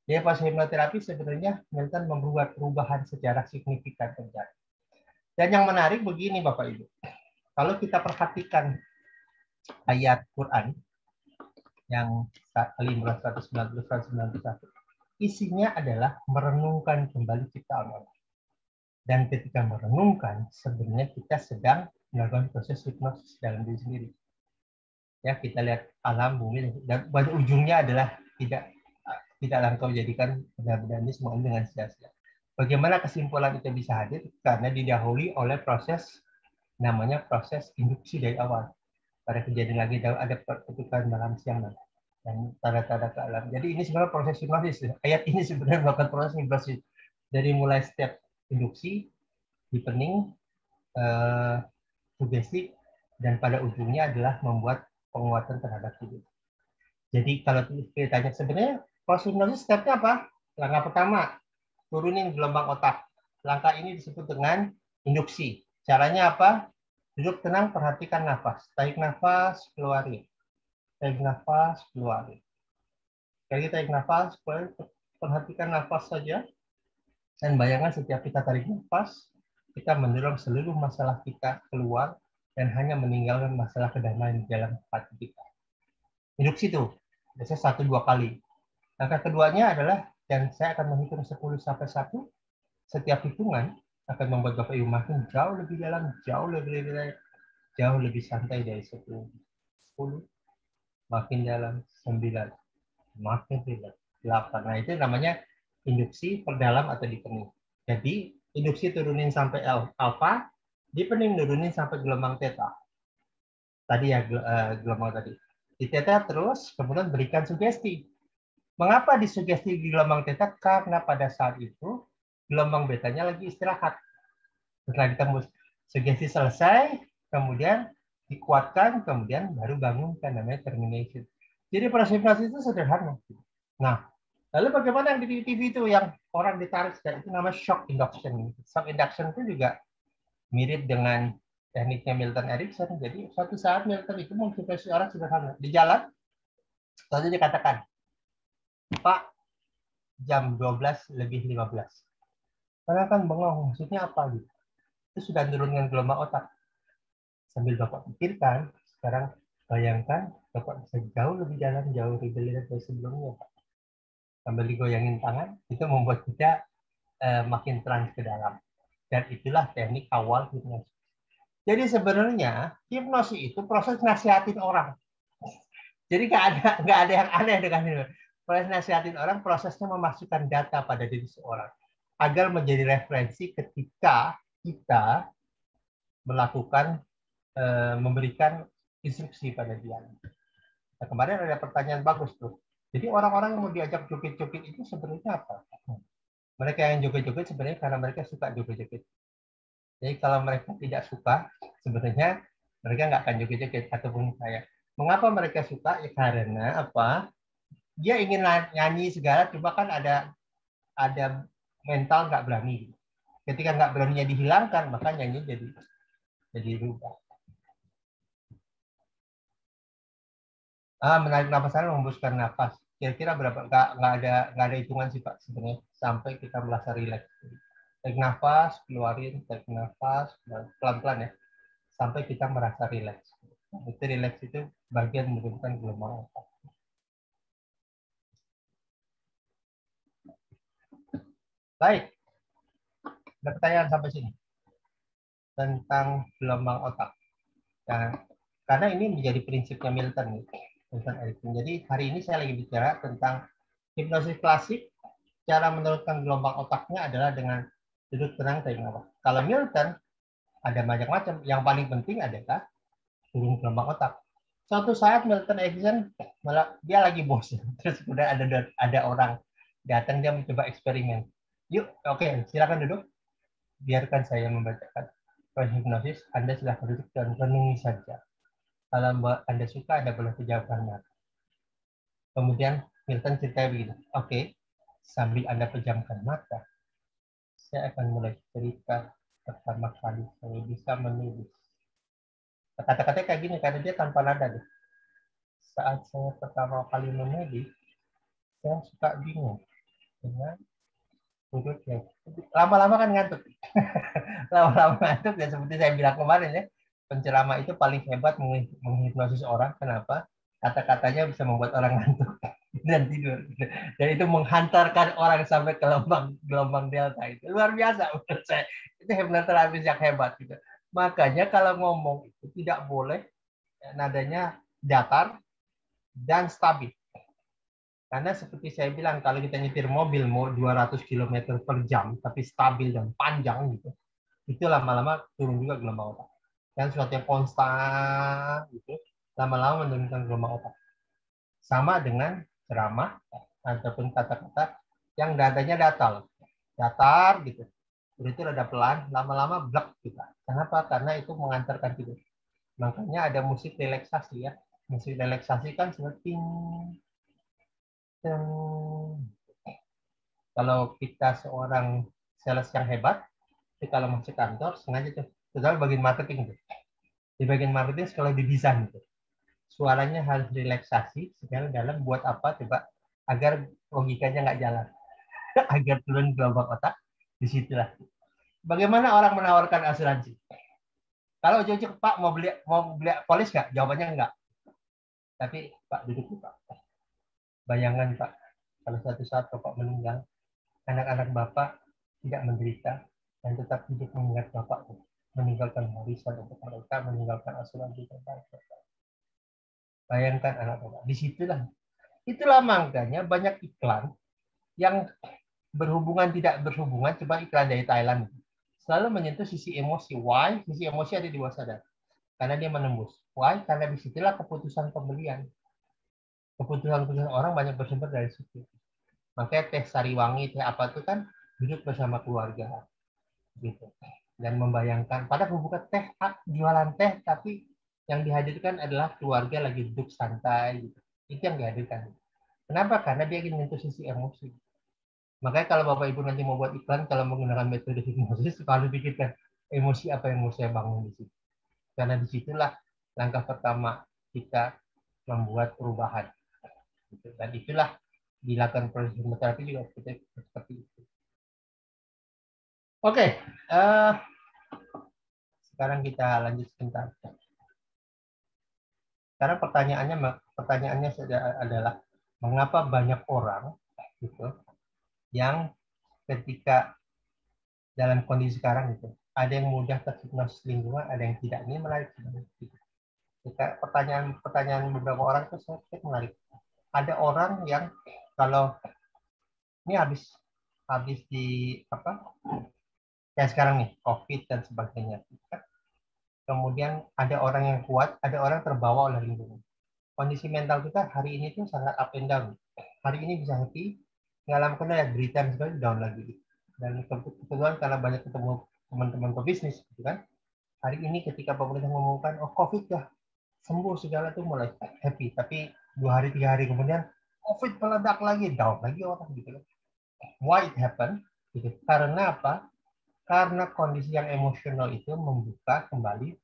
Jadi proses hipnoterapi sebenarnya Milton membuat perubahan secara signifikan terjadi. Dan yang menarik begini Bapak Ibu, kalau kita perhatikan ayat Quran yang 191, isinya adalah merenungkan kembali ciptaan Allah. Dan ketika merenungkan, sebenarnya kita sedang melakukan proses hipnosis dalam diri sendiri. Ya, kita lihat alam, bumi, dan pada ujungnya adalah tidaklah engkau jadikan benda-benda ini semua dengan sia-sia. Bagaimana kesimpulan itu bisa hadir? Karena didahului oleh proses, namanya proses induksi dari awal. Pada kejadian lagi ada pertukaran malam siang dan tanda-tanda ke alam. Jadi ini sebenarnya proses hipnosis. Ayat ini sebenarnya melakukan proses hipnosis. Dari mulai step induksi, deepening, sugesti, dan pada ujungnya adalah membuat penguatan terhadap hidup. Jadi kalau kita tanya sebenarnya proses hipnosis stepnya apa? Langkah pertama, turunin gelombang otak. Langkah ini disebut dengan induksi. Caranya apa? Duduk tenang, perhatikan nafas. Tarik nafas, keluarin. Tarik nafas, keluarin. Sekali tarik nafas, perhatikan nafas saja. Dan bayangkan setiap kita tarik nafas, kita mendorong seluruh masalah kita keluar dan hanya meninggalkan masalah kedamaian di dalam hati kita. Induksi itu, biasanya 1-2 kali. Langkah keduanya adalah, dan saya akan menghitung 10 sampai 1, setiap hitungan akan membuat Bapak Ibu makin jauh lebih dalam, jauh lebih santai dari 10. 10, makin dalam, 9, makin rileks, 8. Nah, itu namanya induksi, perdalam, atau deepening. Jadi, induksi turunin sampai alfa, deepening turunin sampai gelombang theta. Tadi ya, gelombang tadi. Di theta terus, kemudian berikan sugesti. Mengapa disugesti di gelombang theta? Karena pada saat itu, gelombang betanya lagi istirahat. Setelah ditembus sugesti selesai, kemudian dikuatkan, kemudian baru bangunkan, namanya termination. Jadi proses hipnosis itu sederhana. Nah, lalu bagaimana yang di TV itu yang orang ditarik, itu namanya shock induction. Shock induction itu juga mirip dengan tekniknya Milton Erickson. Jadi suatu saat Milton itu menghipnosis orang sederhana. Di jalan, lalu dikatakan, Pak, jam 12 lebih 15. Karena kan bengong, maksudnya apa gitu. Itu sudah menurunkan gelombang otak. Sambil Bapak pikirkan, sekarang bayangkan Bapak bisa jauh lebih jalan, jauh lebih dari sebelumnya. Sambil digoyangin tangan, itu membuat kita makin trans ke dalam. Dan itulah teknik awal hipnosis. Jadi sebenarnya hipnosis itu proses nasihatin orang. Jadi nggak ada yang aneh dengan itu. Proses nasihatin orang, prosesnya memasukkan data pada diri seorang agar menjadi referensi ketika kita melakukan memberikan instruksi pada dia. Nah, kemarin ada pertanyaan bagus tuh. Jadi orang-orang yang mau diajak joget-joget itu sebenarnya apa? Mereka yang joget-joget sebenarnya karena mereka suka joget-joget. Jadi kalau mereka tidak suka, sebenarnya mereka nggak akan joget-joget ataupun saya. Mengapa mereka suka? Ya karena apa? Dia ingin nyanyi segala, cuma kan ada mental nggak berani. Ketika nggak beraninya dihilangkan, maka nyanyi jadi berubah. Menarik napasan, menghembuskan nafas. Kira-kira berapa? Nggak ada hitungan sih Pak sebenarnya sampai kita merasa rileks. Tarik nafas, keluarin, tarik nafas, pelan-pelan ya, sampai kita merasa rileks. Itu rileks itu bagian menurunkan gelombang otak. Baik, ada pertanyaan sampai sini tentang gelombang otak. Nah, karena ini menjadi prinsipnya Milton Erickson. Jadi hari ini saya lagi bicara tentang hipnosis klasik. Cara menurunkan gelombang otaknya adalah dengan duduk tenang, tarik nafas. Kalau Milton ada macam-macam. Yang paling penting adalah turun gelombang otak. Suatu saat Milton Erickson malah dia lagi bosan, terus udah ada orang datang, dia mencoba eksperimen. Yuk, oke, silakan duduk. Biarkan saya membacakan proses hipnosis. Anda silahkan duduk dan renungi saja. Kalau Anda suka, Anda boleh pejamkan mata. Kemudian Milton cerita begini, oke, sambil Anda pejamkan mata, saya akan mulai cerita pertama kali saya bisa menulis. Kata-katanya kayak gini, karena dia tanpa nada. Deh. Saat saya pertama kali menulis, saya suka bingung dengan hurufnya. Lama-lama kan ngantuk. Lama-lama ngantuk, ya seperti saya bilang kemarin ya, penceramah itu paling hebat menghipnosis orang. Kenapa? Kata-katanya bisa membuat orang ngantuk dan tidur. Dan itu menghantarkan orang sampai ke gelombang delta. Itu luar biasa menurut saya. Itu hipnoterapis yang hebat. Gitu. Makanya kalau ngomong itu tidak boleh nadanya datar dan stabil. Karena seperti saya bilang, kalau kita nyetir mobil mau 200 km per jam, tapi stabil dan panjang, gitu, itu lama-lama turun juga gelombang otak. Dan sesuatu yang konstan, gitu, lama-lama menurunkan gelombang otak. Sama dengan ceramah, ataupun kata-kata yang dadanya datar, gitu. Itu rada pelan, lama-lama blek kita. Kenapa? Karena itu mengantarkan tidur. Makanya ada musik relaksasi ya. Musik relaksasi kan seperti kalau kita seorang sales yang hebat, kalau masuk kantor sengaja tuh, terutama bagian marketing tuh. Di bagian marketing kalau didesain tuh, suaranya harus relaksasi, segala dalam buat apa coba agar logikanya nggak jalan, agar turun gelombang otak. Disitulah. Bagaimana orang menawarkan asuransi? Kalau ujung-ujung Pak mau beli polis nggak? Jawabannya enggak. Tapi Pak duduk Pak. Bayangan Pak, kalau suatu saat Bapak meninggal, anak-anak Bapak tidak menderita dan tetap hidup mengingat Bapak, meninggalkan warisan untuk mereka, meninggalkan asuransi terbaik. Bayangkan anak Bapak. Disitulah. Itulah makanya banyak iklan yang berhubungan tidak berhubungan, coba iklan dari Thailand. Selalu menyentuh sisi emosi. Why? Sisi emosi ada di bawah sadar. Karena dia menembus. Why? Karena disitulah keputusan pembelian. Keputusan orang banyak bersumber dari situ. Makanya teh sariwangi, teh apa itu kan duduk bersama keluarga. Gitu. Dan membayangkan, pada bukan jualan teh, tapi yang dihadirkan adalah keluarga lagi duduk santai. Gitu. Itu yang dihadirkan. Kenapa? Karena dia ingin menyentuh sisi emosi. Makanya kalau Bapak Ibu nanti mau buat iklan, kalau menggunakan metode hipnosis, kalau pikirkan emosi apa yang mau saya bangun di situ. Karena disitulah langkah pertama kita membuat perubahan. Dan itulah dilakukan proses hipnoterapi juga seperti itu. Oke, sekarang kita lanjut sebentar. Sekarang pertanyaannya adalah mengapa banyak orang gitu yang ketika dalam kondisi sekarang itu ada yang mudah terhipnosis lingkungan, ada yang tidak. Ini menarik. Pertanyaan beberapa orang itu saya menarik. Ada orang yang kalau ini habis di apa? Kayak sekarang nih, COVID dan sebagainya. Kemudian ada orang yang kuat, ada orang terbawa oleh lingkungan. Kondisi mental kita hari ini tuh sangat up and down. Hari ini bisa happy, nggak lama kemudian ya berita sekali down lagi. Dan kebetulan karena banyak ketemu teman-teman pebisnis, gitu kan. Hari ini ketika pemerintah mengumumkan, oh COVID ya sembuh segala tuh mulai happy. Tapi 2 hari 3 hari kemudian COVID meledak lagi, down lagi orang gitu kan. Why it happen? Gitu. Karena apa? Karena kondisi yang emosional itu membuka kembali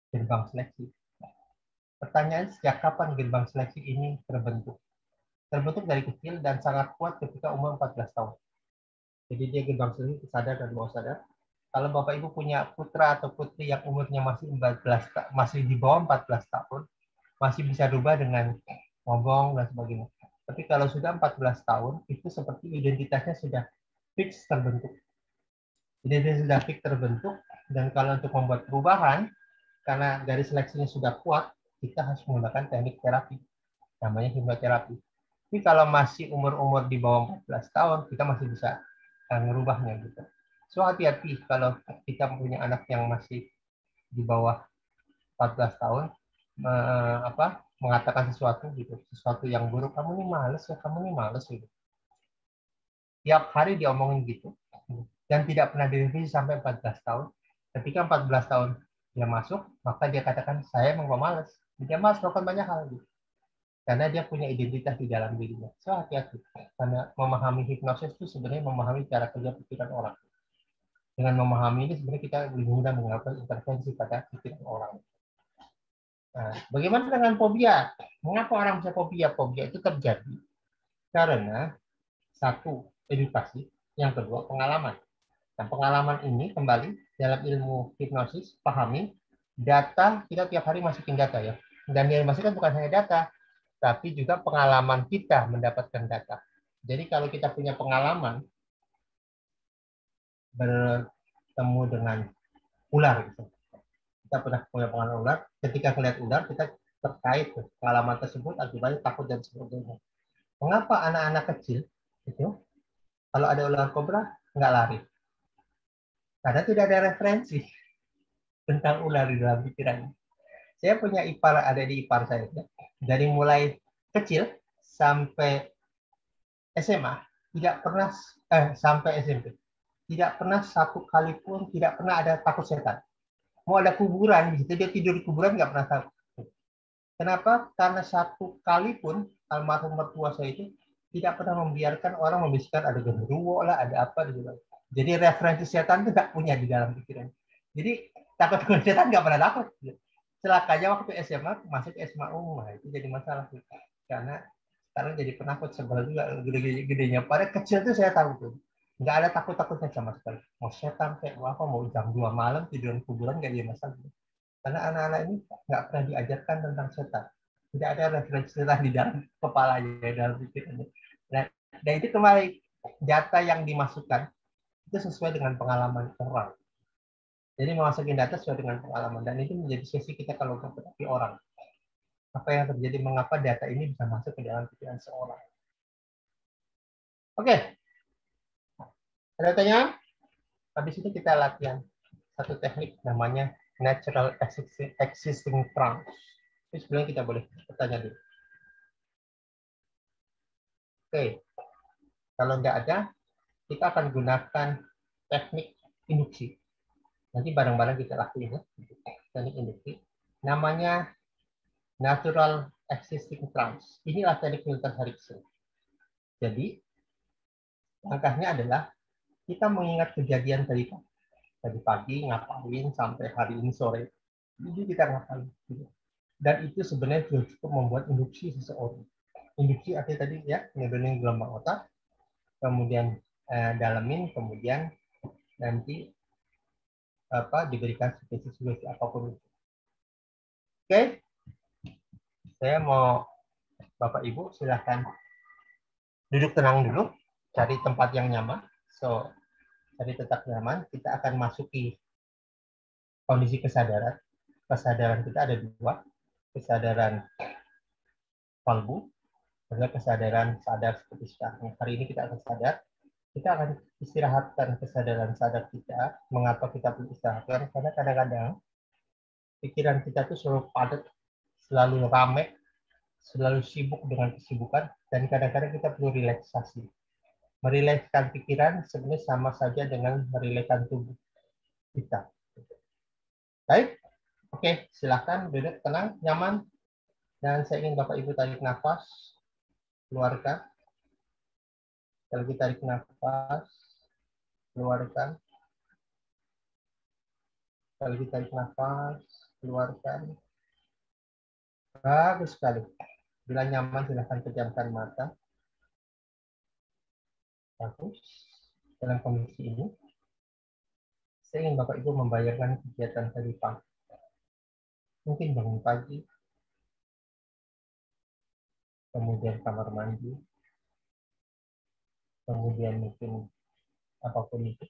gerbang seleksi. Pertanyaan, sejak kapan gerbang seleksi ini terbentuk? Terbentuk dari kecil dan sangat kuat ketika umur 14 tahun. Jadi dia gerbang seleksi sadar dan bawah sadar. Kalau Bapak Ibu punya putra atau putri yang umurnya masih di bawah 14 tahun, masih bisa rubah dengan ngomong dan sebagainya. Tapi kalau sudah 14 tahun, itu seperti identitasnya sudah fix terbentuk. Jadi dia sudah fix terbentuk, dan kalau untuk membuat perubahan, karena dari seleksinya sudah kuat, kita harus menggunakan teknik terapi, namanya hipnoterapi. Tapi kalau masih umur-umur di bawah 14 tahun, kita masih bisa merubahnya gitu. So hati-hati kalau kita punya anak yang masih di bawah 14 tahun, mengatakan sesuatu yang buruk, kamu ini males ya, kamu ini males gitu. Tiap hari diomongin gitu, dan tidak pernah direvisi sampai 14 tahun. Ketika 14 tahun dia masuk, maka dia katakan, saya memang malas. Dia malas melakukan banyak hal gitu. Karena dia punya identitas di dalam dirinya. So hati-hati. Karena memahami hipnosis itu sebenarnya memahami cara kerja pikiran orang. Dengan memahami ini sebenarnya kita lebih mudah melakukan intervensi pada pikiran orang. Nah, bagaimana dengan fobia? Mengapa orang bisa fobia? Fobia itu terjadi karena satu, edukasi. Yang kedua, pengalaman. Nah, pengalaman ini kembali dalam ilmu hipnosis, pahami data, kita tiap hari masukin data ya. Dan yang dimasukkan bukan hanya data, tapi juga pengalaman kita mendapatkan data. Jadi kalau kita punya pengalaman bertemu dengan ular, gitu. Kita pernah punya pengalaman ular, ketika melihat ular, kita terkait pengalaman tersebut, akibatnya takut dan sebagainya. Mengapa anak-anak kecil itu kalau ada ular kobra nggak lari? Karena tidak ada referensi tentang ular di dalam pikirannya. Saya punya ipar, ada di ipar saya. Dari mulai kecil sampai SMA, tidak pernah sampai SMP, tidak pernah satu kali pun tidak pernah ada takut setan. Mau ada kuburan di situ, dia tidur di kuburan nggak pernah takut. Kenapa? Karena satu kali pun almarhum mertua saya itu tidak pernah membiarkan orang membisikkan ada genderuwo lah, ada apa gitu. Jadi referensi setan itu nggak punya di dalam pikiran. Jadi takut dengan setan nggak pernah takut. Celakanya waktu SMA masuk SMA umum, itu jadi masalah. Karena sekarang jadi penakut sebel juga gede-gedenya. Pada kecil tuh saya tahu tuh. Nggak ada takut-takutnya sama sekali. Mau setan kayak apa, mau jam 2 malam tidur di kuburan nggak jadi masalah. Karena anak-anak ini nggak pernah diajarkan tentang setan. Tidak ada referensi setan di dalam kepalanya, dalam pikirannya. Nah, dan itu kembali data yang dimasukkan itu sesuai dengan pengalaman orang. Jadi memasukin data sesuai dengan pengalaman, dan itu menjadi sesi kita kalau menghadapi orang. Apa yang terjadi, mengapa data ini bisa masuk ke dalam pikiran seorang. Oke, ada pertanyaan? Habis itu kita latihan satu teknik namanya natural existing trance. Jadi sebelumnya kita boleh bertanya dulu. Oke, kalau tidak ada, kita akan gunakan teknik induksi. Nanti bareng-bareng kita lakuin ya, teknik induksi. Namanya natural existing trunks. Inilah teknik Milton Erickson. Jadi, langkahnya adalah kita mengingat kejadian tadi pagi ngapain sampai hari ini sore. Jadi kita ngapain. Dan itu sebenarnya sudah cukup membuat induksi seseorang. Induksi artinya tadi ya, ngebenin gelombang otak, kemudian dalemin, kemudian nanti diberikan sugesti apapun itu. Oke, saya mau Bapak Ibu silahkan duduk tenang dulu, cari tempat yang nyaman. So, cari tetap nyaman. Kita akan masuki kondisi kesadaran. Kesadaran kita ada dua, kesadaran kalbu, dan kesadaran sadar seperti sekarang. Hari ini kita akan sadar. Kita akan istirahatkan kesadaran sadar kita. Mengapa kita perlu istirahatkan? Karena kadang-kadang pikiran kita tuh selalu padat, selalu rame, selalu sibuk dengan kesibukan, dan kadang-kadang kita perlu relaksasi. Merilekskan pikiran sebenarnya sama saja dengan merilekskan tubuh kita. Baik, oke, silakan duduk tenang, nyaman, dan saya ingin Bapak Ibu tarik nafas, keluarkan. Kalau kita tarik nafas, keluarkan. Kalau kita tarik nafas, keluarkan. Bagus sekali. Bila nyaman, silakan pejamkan mata. Bagus. Dalam kondisi ini, saya ingin Bapak Ibu membayangkan kegiatan tadi pagi. Mungkin bangun pagi, kemudian kamar mandi, kemudian mungkin apapun itu,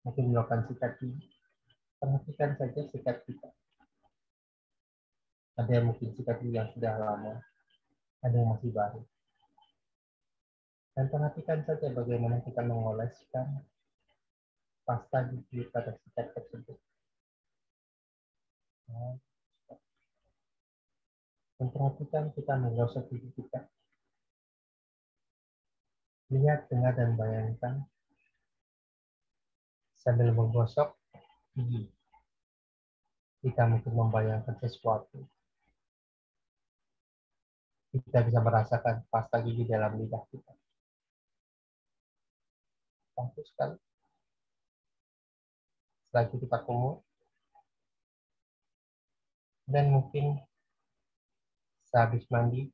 mungkin melakukan sikat gigi. Perhatikan saja sikat kita. Ada yang mungkin sikat gigi yang sudah lama, ada yang masih baru. Dan perhatikan saja bagaimana kita mengoleskan pasta gigi pada sikat tersebut. Dan perhatikan kita menggosok gigi kita. Lihat, dengar, dan bayangkan sambil menggosok gigi. Kita mungkin membayangkan sesuatu. Kita bisa merasakan pasta gigi dalam lidah kita. Bagus sekali. Setelah itu kita kumur. Dan mungkin sehabis mandi,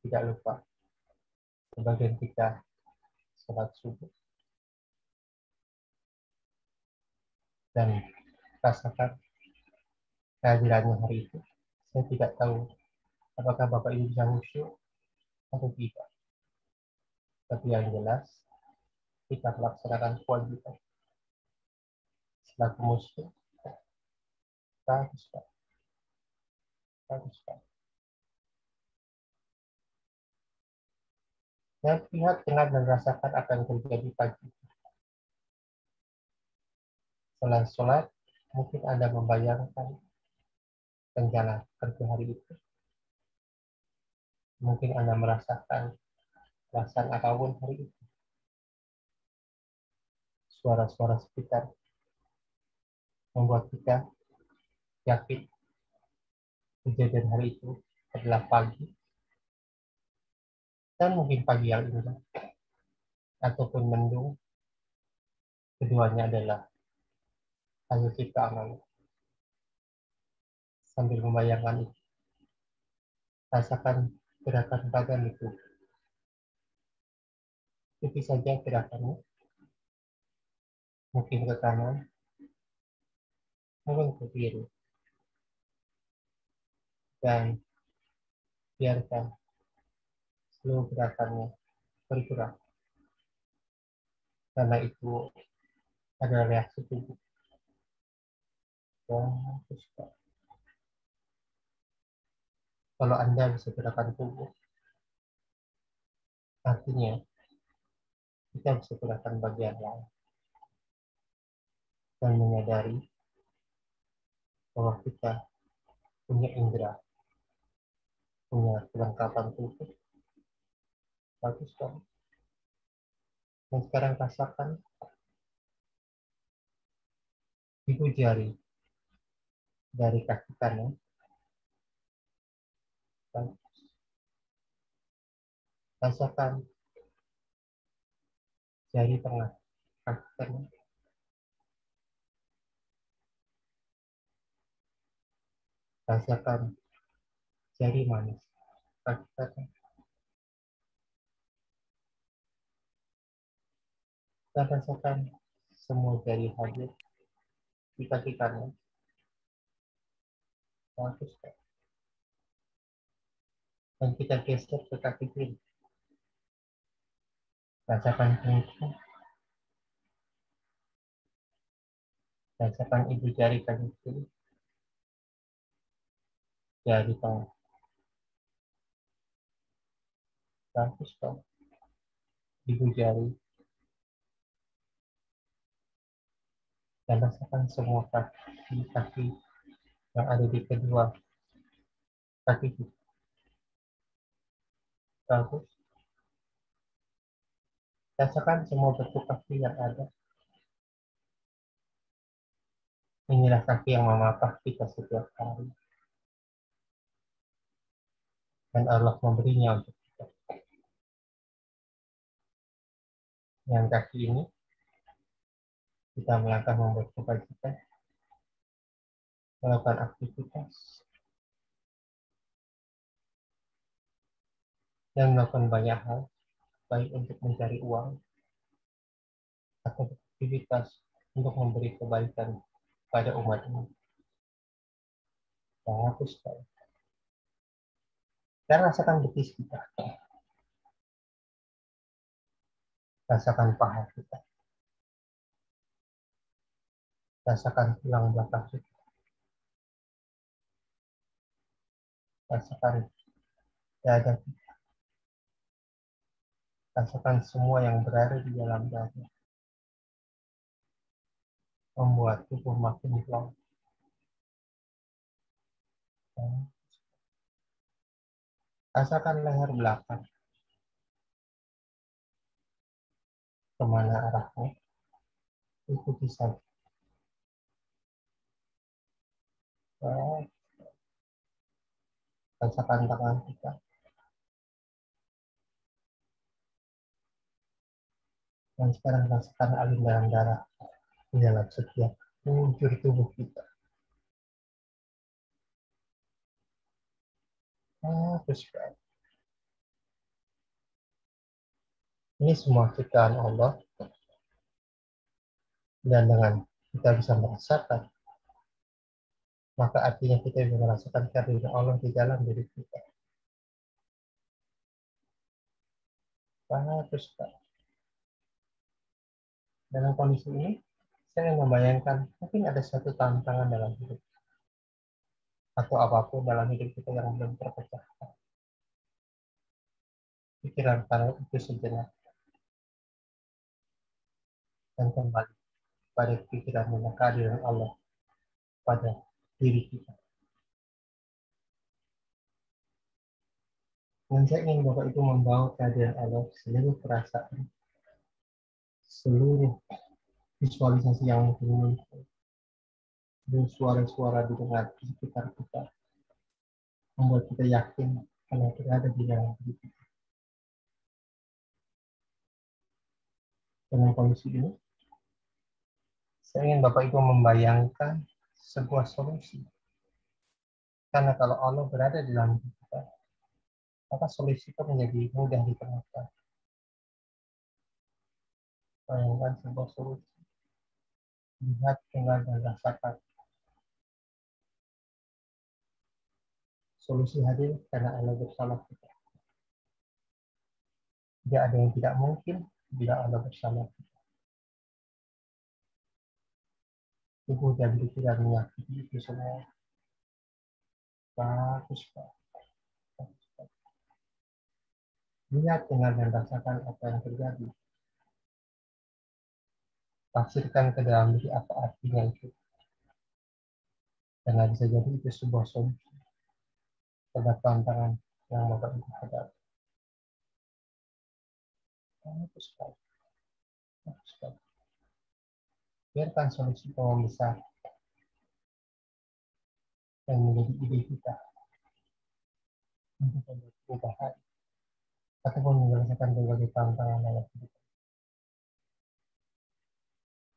tidak lupa sebagian kita sholat subuh. Dan rasakan kehadirannya hari itu. Saya tidak tahu apakah Bapak Ibu bisa khusyuk atau tidak. Tapi yang jelas, kita melaksanakan kewajiban. Setelah muslim, bagus Pak. Bagus Pak. Dan lihat, dengar, dan rasakan akan terjadi pagi. Setelah sholat, mungkin Anda membayangkan rencana kerja hari itu. Mungkin Anda merasakan perasaan apapun hari itu. Suara-suara sekitar membuat kita yakin kejadian hari itu adalah pagi, dan mungkin pagi yang indah ataupun mendung. Keduanya adalah hasil ciptaan Allah. Sambil membayangkan itu, rasakan gerakan badan itu. Ikuti saja gerakannya, mungkin ke kanan, mungkin ke kiri, dan biarkan seluruh gerakannya bergerak, karena itu adalah reaksi tubuh. Kalau Anda bisa gerakan tubuh, artinya kita bisa gerakan bagian lain dan menyadari bahwa kita punya indera, punya kelengkapan tubuh. Bagus kan? Dan sekarang rasakan ibu jari dari kaki kanan Rasakan jari tengah kaki kanan. Rasakan jari manis kaki kanan. Dan rasakan semua jari hadir di kaki kanan. Bagus. Dan kita geser ke kaki kiri. Rasakan kaki. Rasakan ibu jari kaki kiri. Jari tengah. Bagus dong. Ibu jari. Dan rasakan semua kaki yang ada di kedua kaki kita. Bagus. Rasakan semua bentuk kaki yang ada. Inilah kaki yang memapah kita setiap hari. Dan Allah memberinya untuk kita. Dengan kaki ini, kita melangkah membuat kebajikan, melakukan aktivitas, dan melakukan banyak hal, baik untuk mencari uang, atau aktivitas untuk memberi kebaikan pada umat ini. Sangat sekali. Dan rasakan betis kita. Rasakan paha kita. Rasakan tulang belakang kita. Rasakan dada kita. Rasakan semua yang berada di dalam dada. Membuat tubuh makin plong. Rasakan leher belakang. Kemana arahnya? Ikuti saja. Rasakan tangan kita. Dan sekarang rasakan aliran darah di dalam setiap ujur tubuh kita. Terus ini semua ciptaan Allah. Dan dengan kita bisa merasakan, maka artinya kita bisa merasakan kehadiran Allah di dalam diri kita. Terus dalam kondisi ini, saya membayangkan mungkin ada satu tantangan dalam hidup atau apapun dalam hidup kita yang belum terpecahkan. Pikiran para itu sejenak dan kembali pada pikiran dan kehadiran Allah pada diri kita. Dan saya ingin Bapak itu membawa kehadiran Allah seluruh perasaan, seluruh visualisasi yang mungkin muncul, dan suara-suara didengar di sekitar kita, membuat kita yakin kalau berada di dalam diri kita. Dengan kondisi ini, saya ingin Bapak itu membayangkan sebuah solusi. Karena kalau Allah berada di dalam diri kita, maka solusi itu menjadi mudah ditemukan. Bayangkan sebuah solusi. Lihat, dengar, dan rasakan. Solusi hadir karena Allah bersama kita. Tidak ada yang tidak mungkin bila Allah bersama kita. Ibu dan tidak menyakiti itu semua. Bagus, Pak. Lihat, dengar, dan rasakan apa yang terjadi. Tafsirkan ke dalam diri apa artinya itu. Dan bisa jadi itu sebuah solusi terhadap tantangan yang Bapak Ibu hadapi. Bagus, Pak. Biarkan solusi itu membesar dan menjadi ide kita. untuk membuat perubahan ataupun menyelesaikan berbagai tantangan dalam hidup.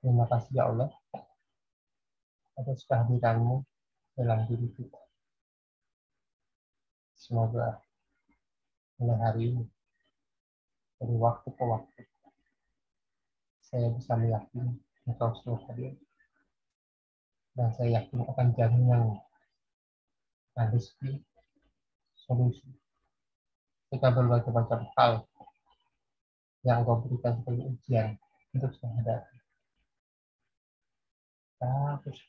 Terima kasih ya Allah atas kehadiranmu dalam diri kita. Semoga mulai hari ini, dari waktu ke waktu, saya bisa meyakini Engkau selalu hadir. Dan saya yakin akan jaminan rezeki, solusi, serta berbagai macam hal yang Engkau berikan sebagai ujian untuk saya hadapi. Terus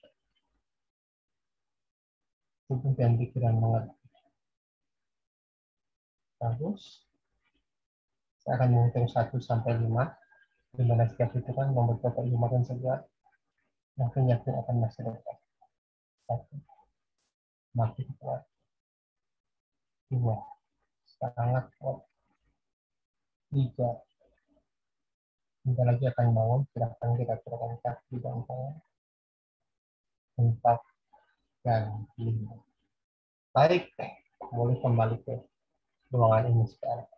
tubuh dan pikiran mengerti. Terus saya akan menghitung 1 sampai 5, di mana setiap hitungan membuat Bapak Ibu makin segar, makin yakin akan masa depan. 1, makin kuat. 2, sangat kuat. 3, kita lagi akan bangun, silahkan kita turunkan kaki dan tangan. 4, dan 5. Baik, boleh kembali ke ruangan ini sekarang.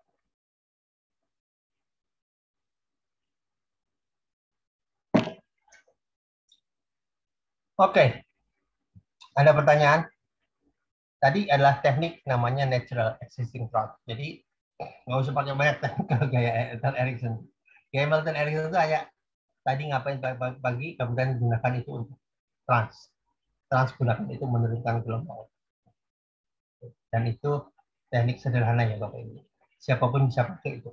Oke, ada pertanyaan? Tadi adalah teknik namanya natural existing thought. Jadi nggak usah pakai banyak teknik gaya Milton Erickson. Gaya Milton Erickson itu hanya tadi ngapain pagi, kemudian gunakan itu untuk trans gunakan itu menurunkan gelombang. Dan itu teknik sederhana ya Bapak Ibu. Siapapun bisa pakai itu.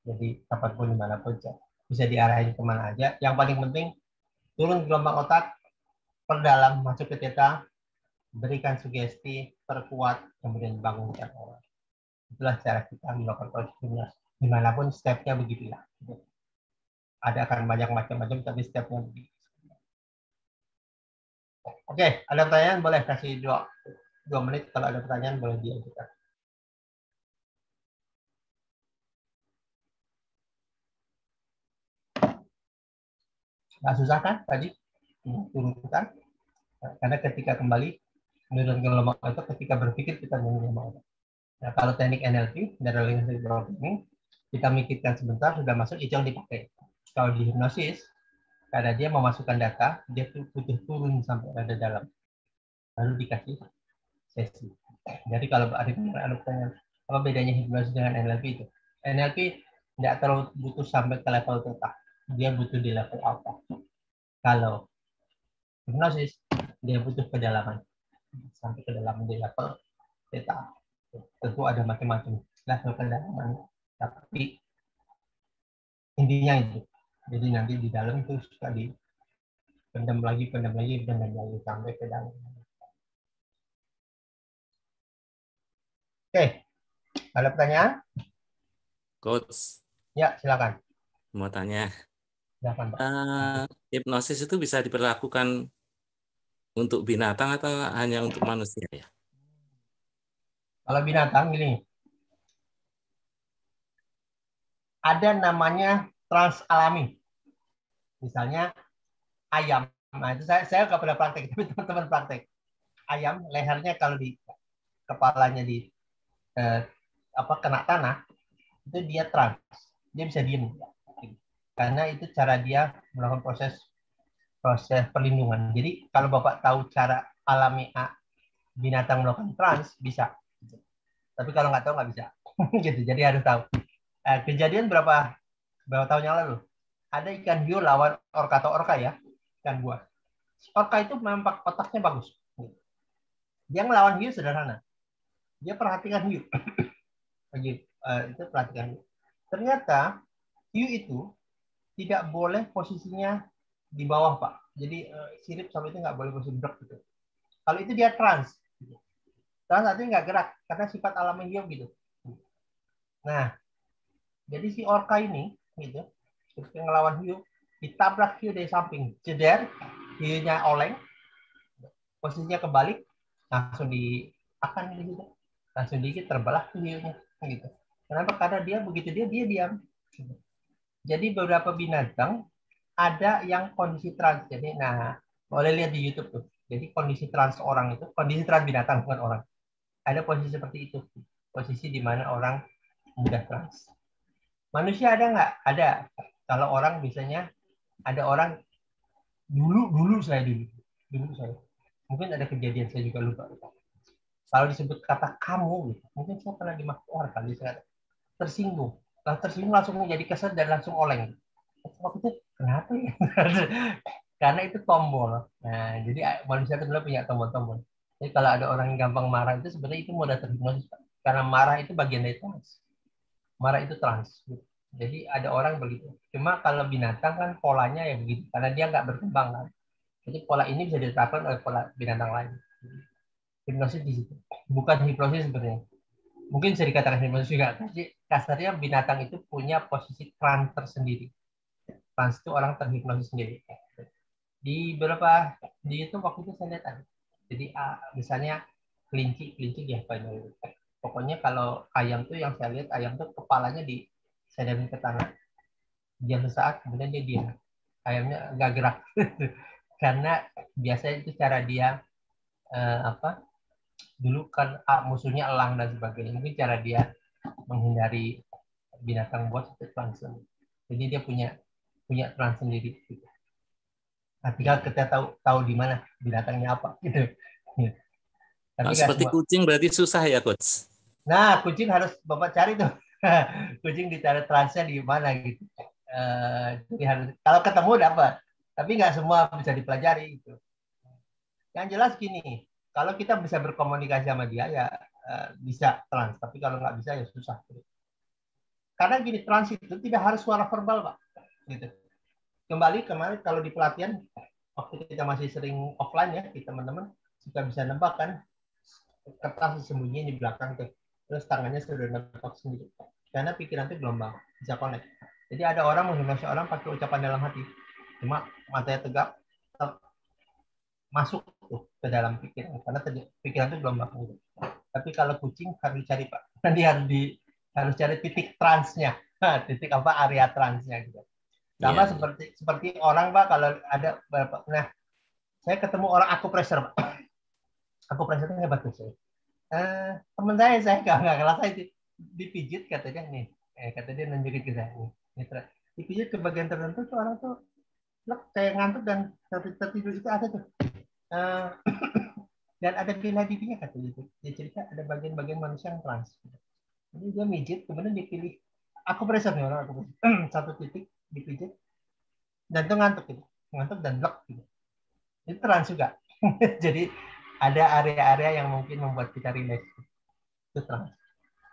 Jadi kapanpun dimanapun bisa diarahin kemana aja. Yang paling penting turun gelombang otak, perdalam, masuk ke theta, berikan sugesti, perkuat, kemudian bangunkan orang. Itulah cara kita melakukan proses dimanapun stepnya begitulah. Ada akan banyak macam-macam, tapi stepnya begitu. Oke, ada pertanyaan boleh kasih 2 menit. Kalau ada pertanyaan boleh diajukan. Nggak susah kan tadi? Turunkan. Karena ketika kembali menurunkan gelombang itu ketika berpikir kita menurunkan gelombang. Nah, kalau teknik NLP, Neural Linguistic Programming, kita mikirkan sebentar, sudah masuk, itu yang dipakai. Kalau di hipnosis, karena dia memasukkan data, dia butuh turun sampai ada dalam. Lalu dikasih sesi. Jadi kalau ada pertanyaan, apa bedanya hipnosis dengan NLP itu? NLP tidak terlalu butuh sampai ke level theta. Dia butuh di level alpha. Kalau hipnosis, dia butuh kedalaman. Sampai kedalaman di level theta. Tentu ada macam-macam level kedalaman. Tapi intinya itu. Jadi nanti di dalam itu suka pendam lagi sampai ke dalam. Oke, ada pertanyaan? Coach. Ya, silakan. Mau tanya. Silakan, Pak. Hipnosis itu bisa diperlakukan untuk binatang atau hanya untuk manusia ya? Kalau binatang gini, ada namanya trans alami. Misalnya ayam. Nah, itu saya nggak pernah praktek, tapi teman-teman praktek. Ayam, lehernya kalau di kepalanya di kena tanah, itu dia trans. Dia bisa diem. Karena itu cara dia melakukan proses perlindungan. Jadi kalau Bapak tahu cara alami binatang melakukan trans, bisa. Tapi kalau nggak tahu, nggak bisa. Gitu. Jadi harus tahu. Kejadian berapa tahun yang lalu, ada ikan hiu lawan orca atau orca ya, ikan buah. Orca itu memang otaknya bagus. Dia ngelawan hiu sederhana. Dia perhatikan hiu. Itu perhatikan hiu. Ternyata hiu itu tidak boleh posisinya di bawah, Pak. Jadi sirip sampai itu nggak boleh posisi duduk gitu. Kalau itu dia trans. Trans artinya nggak gerak karena sifat alami hiu gitu. Nah, jadi si orca ini gitu, ketika ngelawan hiu, ditabrak hiu dari samping, jeder, hiunya oleng, posisinya kebalik, langsung diakan gitu, langsung dikit terbelah hiunya gitu. Kenapa? Karena dia begitu dia diam. Jadi beberapa binatang ada yang kondisi trans. Jadi, nah boleh lihat di YouTube tuh. Jadi kondisi trans orang itu, kondisi trans binatang bukan orang. Ada posisi seperti itu. posisi di mana orang mudah trans. Manusia ada nggak? Ada. Kalau orang biasanya ada orang dulu saya. Mungkin ada kejadian saya juga lupa. Kalau disebut kata kamu, gitu, mungkin saya pernah dimaksud orang kali saya tersinggung. Kalau tersinggung langsung jadi kesel dan langsung oleng. Waktu itu kenapa ya? Karena itu tombol. Nah, jadi manusia itu punya tombol-tombol. Jadi kalau ada orang yang gampang marah itu sebenarnya itu mudah terhipnosis. Karena marah itu bagian dari trans. Marah itu trans. Jadi ada orang begitu. Cuma kalau binatang kan polanya ya begitu. Karena dia nggak berkembang kan. Jadi pola ini bisa diterapkan oleh pola binatang lain. Hipnosis di situ. Bukan hipnosis sebenarnya. Mungkin bisa dikatakan hipnosis juga. Tapi kasarnya binatang itu punya posisi trans tersendiri. Trans itu orang terhipnosis sendiri. Di itu waktu itu saya lihat. Jadi misalnya kelinci ya banyak. Pokoknya kalau ayam tuh yang saya lihat ayam tuh kepalanya disedamin ke tanah. Diam sesaat kemudian dia diam. Ayamnya nggak gerak. Karena biasanya itu cara dia dulu kan musuhnya elang dan sebagainya. Mungkin cara dia menghindari binatang buas itu langsung. Jadi dia punya trans sendiri. Gitu. Nah, tinggal kita tahu di mana binatangnya apa gitu. Tapi seperti kucing berarti susah ya, Coach? Nah, kucing harus Bapak cari tuh. Kucing dicari transnya di mana gitu. Jadi harus kalau ketemu dapat. Tapi nggak semua bisa dipelajari gitu. Yang jelas gini, kalau kita bisa berkomunikasi sama dia ya bisa trans. Tapi kalau nggak bisa ya susah. Karena gini, trans itu tidak harus suara verbal, Pak. Gitu. Kemarin kalau di pelatihan waktu kita masih sering offline ya, kita teman-teman suka bisa nebak kan kertas sembunyi di belakang tuh. Terus tangannya sudah nebak sendiri. Karena pikiran itu gelombang, bisa connect. Jadi ada orang menghipnosis orang pakai ucapan dalam hati. Cuma matanya tegak, masuk tuh ke dalam pikiran. Karena pikiran itu gelombang. Gitu. Tapi kalau kucing harus dicari, Pak. Nanti harus cari titik transnya. Titik apa area transnya gitu. Sama seperti orang, Pak, kalau ada berapa. Nah, saya ketemu orang akupresur, Pak. Akupresur itu hebat tuh saya. Teman saya nggak ngerasa itu dipijit katanya nih, kata dia nunjukin ke saya nih, dipijit ke bagian tertentu tuh orang tuh kayak ngantuk dan tertidur itu ada tuh, dan ada bela dirinya kata gitu. Dia cerita ada bagian-bagian manusia yang trans. Jadi dia mijit, kemudian dipilih akupresur nih orang akupresur, satu titik dipijit dan tuh ngantuk dan blok gitu. Itu trans juga. Jadi ada area-area yang mungkin membuat kita relax. Itu trans.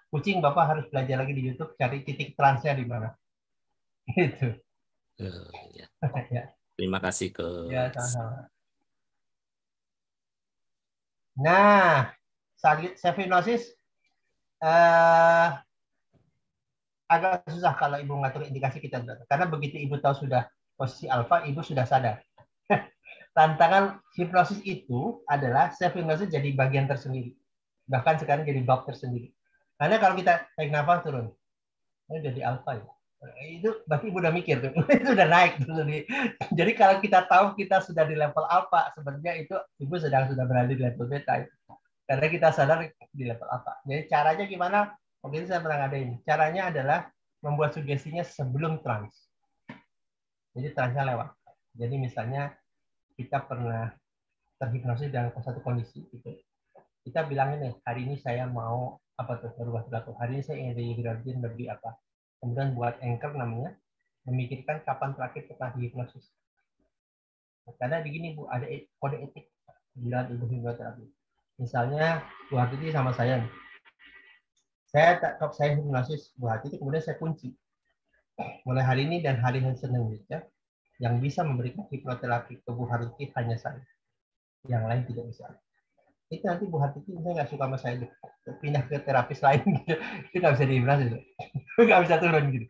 Kucing Bapak harus belajar lagi di YouTube cari titik transnya di mana. Gitu. Ya. Terima kasih ke. Ya, sama-sama. Nah, self hypnosis agak susah kalau ibu ngatur indikasi kita, karena begitu ibu tahu sudah posisi alfa, ibu sudah sadar. Tantangan hipnosis itu adalah self hypnosis jadi bagian tersendiri, bahkan sekarang jadi bab tersendiri. Karena kalau kita tarik nafas turun, ini jadi alfa ya. Itu berarti ibu udah mikir tuh, itu udah naik dulu nih. Jadi kalau kita tahu kita sudah di level alfa, sebenarnya itu ibu sudah berada di level beta. Karena kita sadar di level alfa. Jadi caranya gimana? Waktu itu saya pernah ngadain. Caranya adalah membuat sugestinya sebelum trans. Jadi transnya lewat. Jadi misalnya kita pernah terhipnosis dalam satu kondisi gitu. Kita bilang ini, hari ini saya mau apa tuh berubah perilaku. Hari ini saya ingin jadi lebih apa. Kemudian buat anchor namanya, memikirkan kapan terakhir kita dihipnosis. Karena begini Bu, ada kode etik di dalam ilmu hipnoterapi. Misalnya Bu Hatiti sama saya, saya hipnosis Bu Hatiti, kemudian saya kunci. Mulai hari ini dan hari Senin ya, yang bisa memberikan hipnoterapi ke Bu Hatiti hanya saya. Yang lain tidak bisa. Itu nanti Bu Hatiti saya nggak suka sama saya, pindah ke terapis lain gitu. Itu nggak bisa dihipnosis, nggak bisa turun gitu.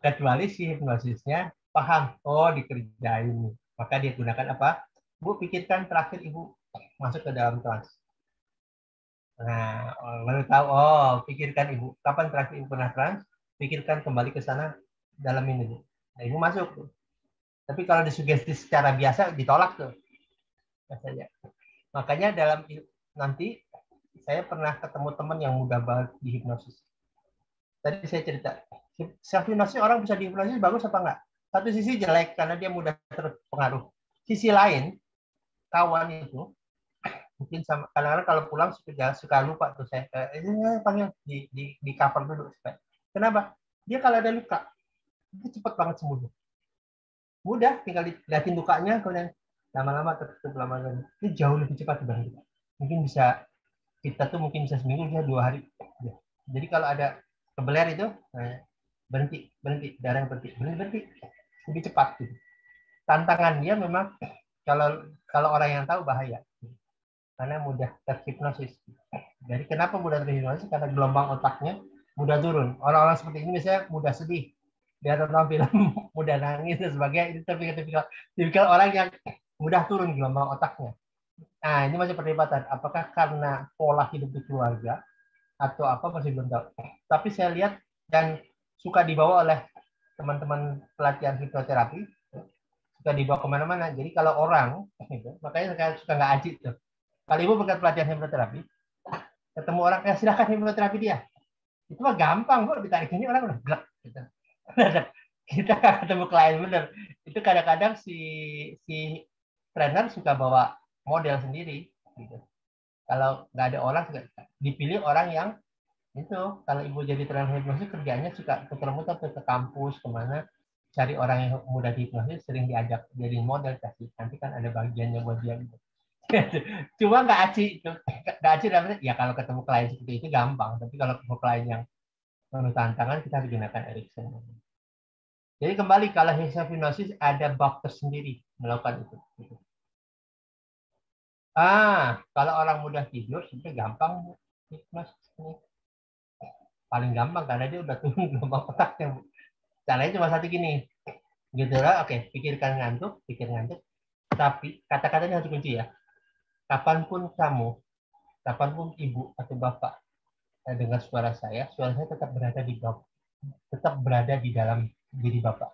Kecuali si hipnosisnya paham, oh dikerjain, maka dia gunakan apa? Bu, pikirkan terakhir Ibu masuk ke dalam trans. Nah, baru tahu, oh pikirkan Ibu, kapan terakhir Ibu pernah trans? Pikirkan kembali ke sana dalam ini. Nah, Ibu masuk tuh. Tapi kalau disugesti secara biasa ditolak tuh. Biasanya. Makanya dalam nanti saya pernah ketemu teman yang mudah banget dihipnosis. Tadi saya cerita, self hipnosis orang bisa dihipnosis bagus apa enggak? Satu sisi jelek karena dia mudah terpengaruh. Sisi lain, kawan itu mungkin sama kadang-kadang kalau pulang suka lupa tuh saya panggil di cover dulu. Kenapa? Dia kalau ada luka itu cepat banget sembuh. Mudah, tinggal dilihatin lukanya, kemudian lama-lama tertutup lama-lama. Itu jauh lebih cepat dibanding kita. Mungkin bisa kita tuh mungkin bisa seminggu, bisa 2 hari. Jadi kalau ada kebeler itu berhenti, darah berhenti, lebih cepat. Gitu. Tantangan dia memang kalau orang yang tahu bahaya, karena mudah terhipnosis. Jadi kenapa mudah terhipnosis? Karena gelombang otaknya mudah turun. Orang-orang seperti ini misalnya mudah sedih, dia nonton film mudah nangis dan sebagainya. Itu tipikal orang yang mudah turun gelombang otaknya. Nah, ini masih perdebatan. Apakah karena pola hidup di keluarga atau apa masih belum tahu. Tapi saya lihat dan suka dibawa oleh teman-teman pelatihan hipnoterapi, suka dibawa kemana-mana. Jadi kalau orang, makanya saya suka nggak aji tuh. Kalau ibu berkat pelatihan hipnoterapi, ketemu orang, ya silakan hipnoterapi dia. Itu mah gampang kok, ditarik ini orang udah gerak. Gitu. Kita ketemu klien bener. Itu kadang-kadang si trainer suka bawa model sendiri. Gitu. Kalau nggak ada orang, dipilih orang yang itu. Kalau ibu jadi trainer hipnosis, kerjanya suka muter-muter ke kampus, kemana, cari orang yang mudah dihipnosis, sering diajak jadi model, kasih. Nanti kan ada bagiannya buat dia. Gitu. Cuma nggak aci. Nggak aci, ya kalau ketemu klien seperti itu gampang. Tapi kalau ketemu klien yang penuh tantangan, kita harus gunakan Erikson. Jadi kembali, kalau hipnosis ada bab tersendiri melakukan itu. Kalau orang mudah tidur, sebenarnya gampang hipnosis. Paling gampang karena dia udah turun gelombang otaknya. Caranya cuma satu gini. Gitu lah, oke, pikir ngantuk. Tapi kata-katanya harus kunci ya. Kapanpun ibu atau bapak dengar suara saya tetap berada di dalam diri bapak.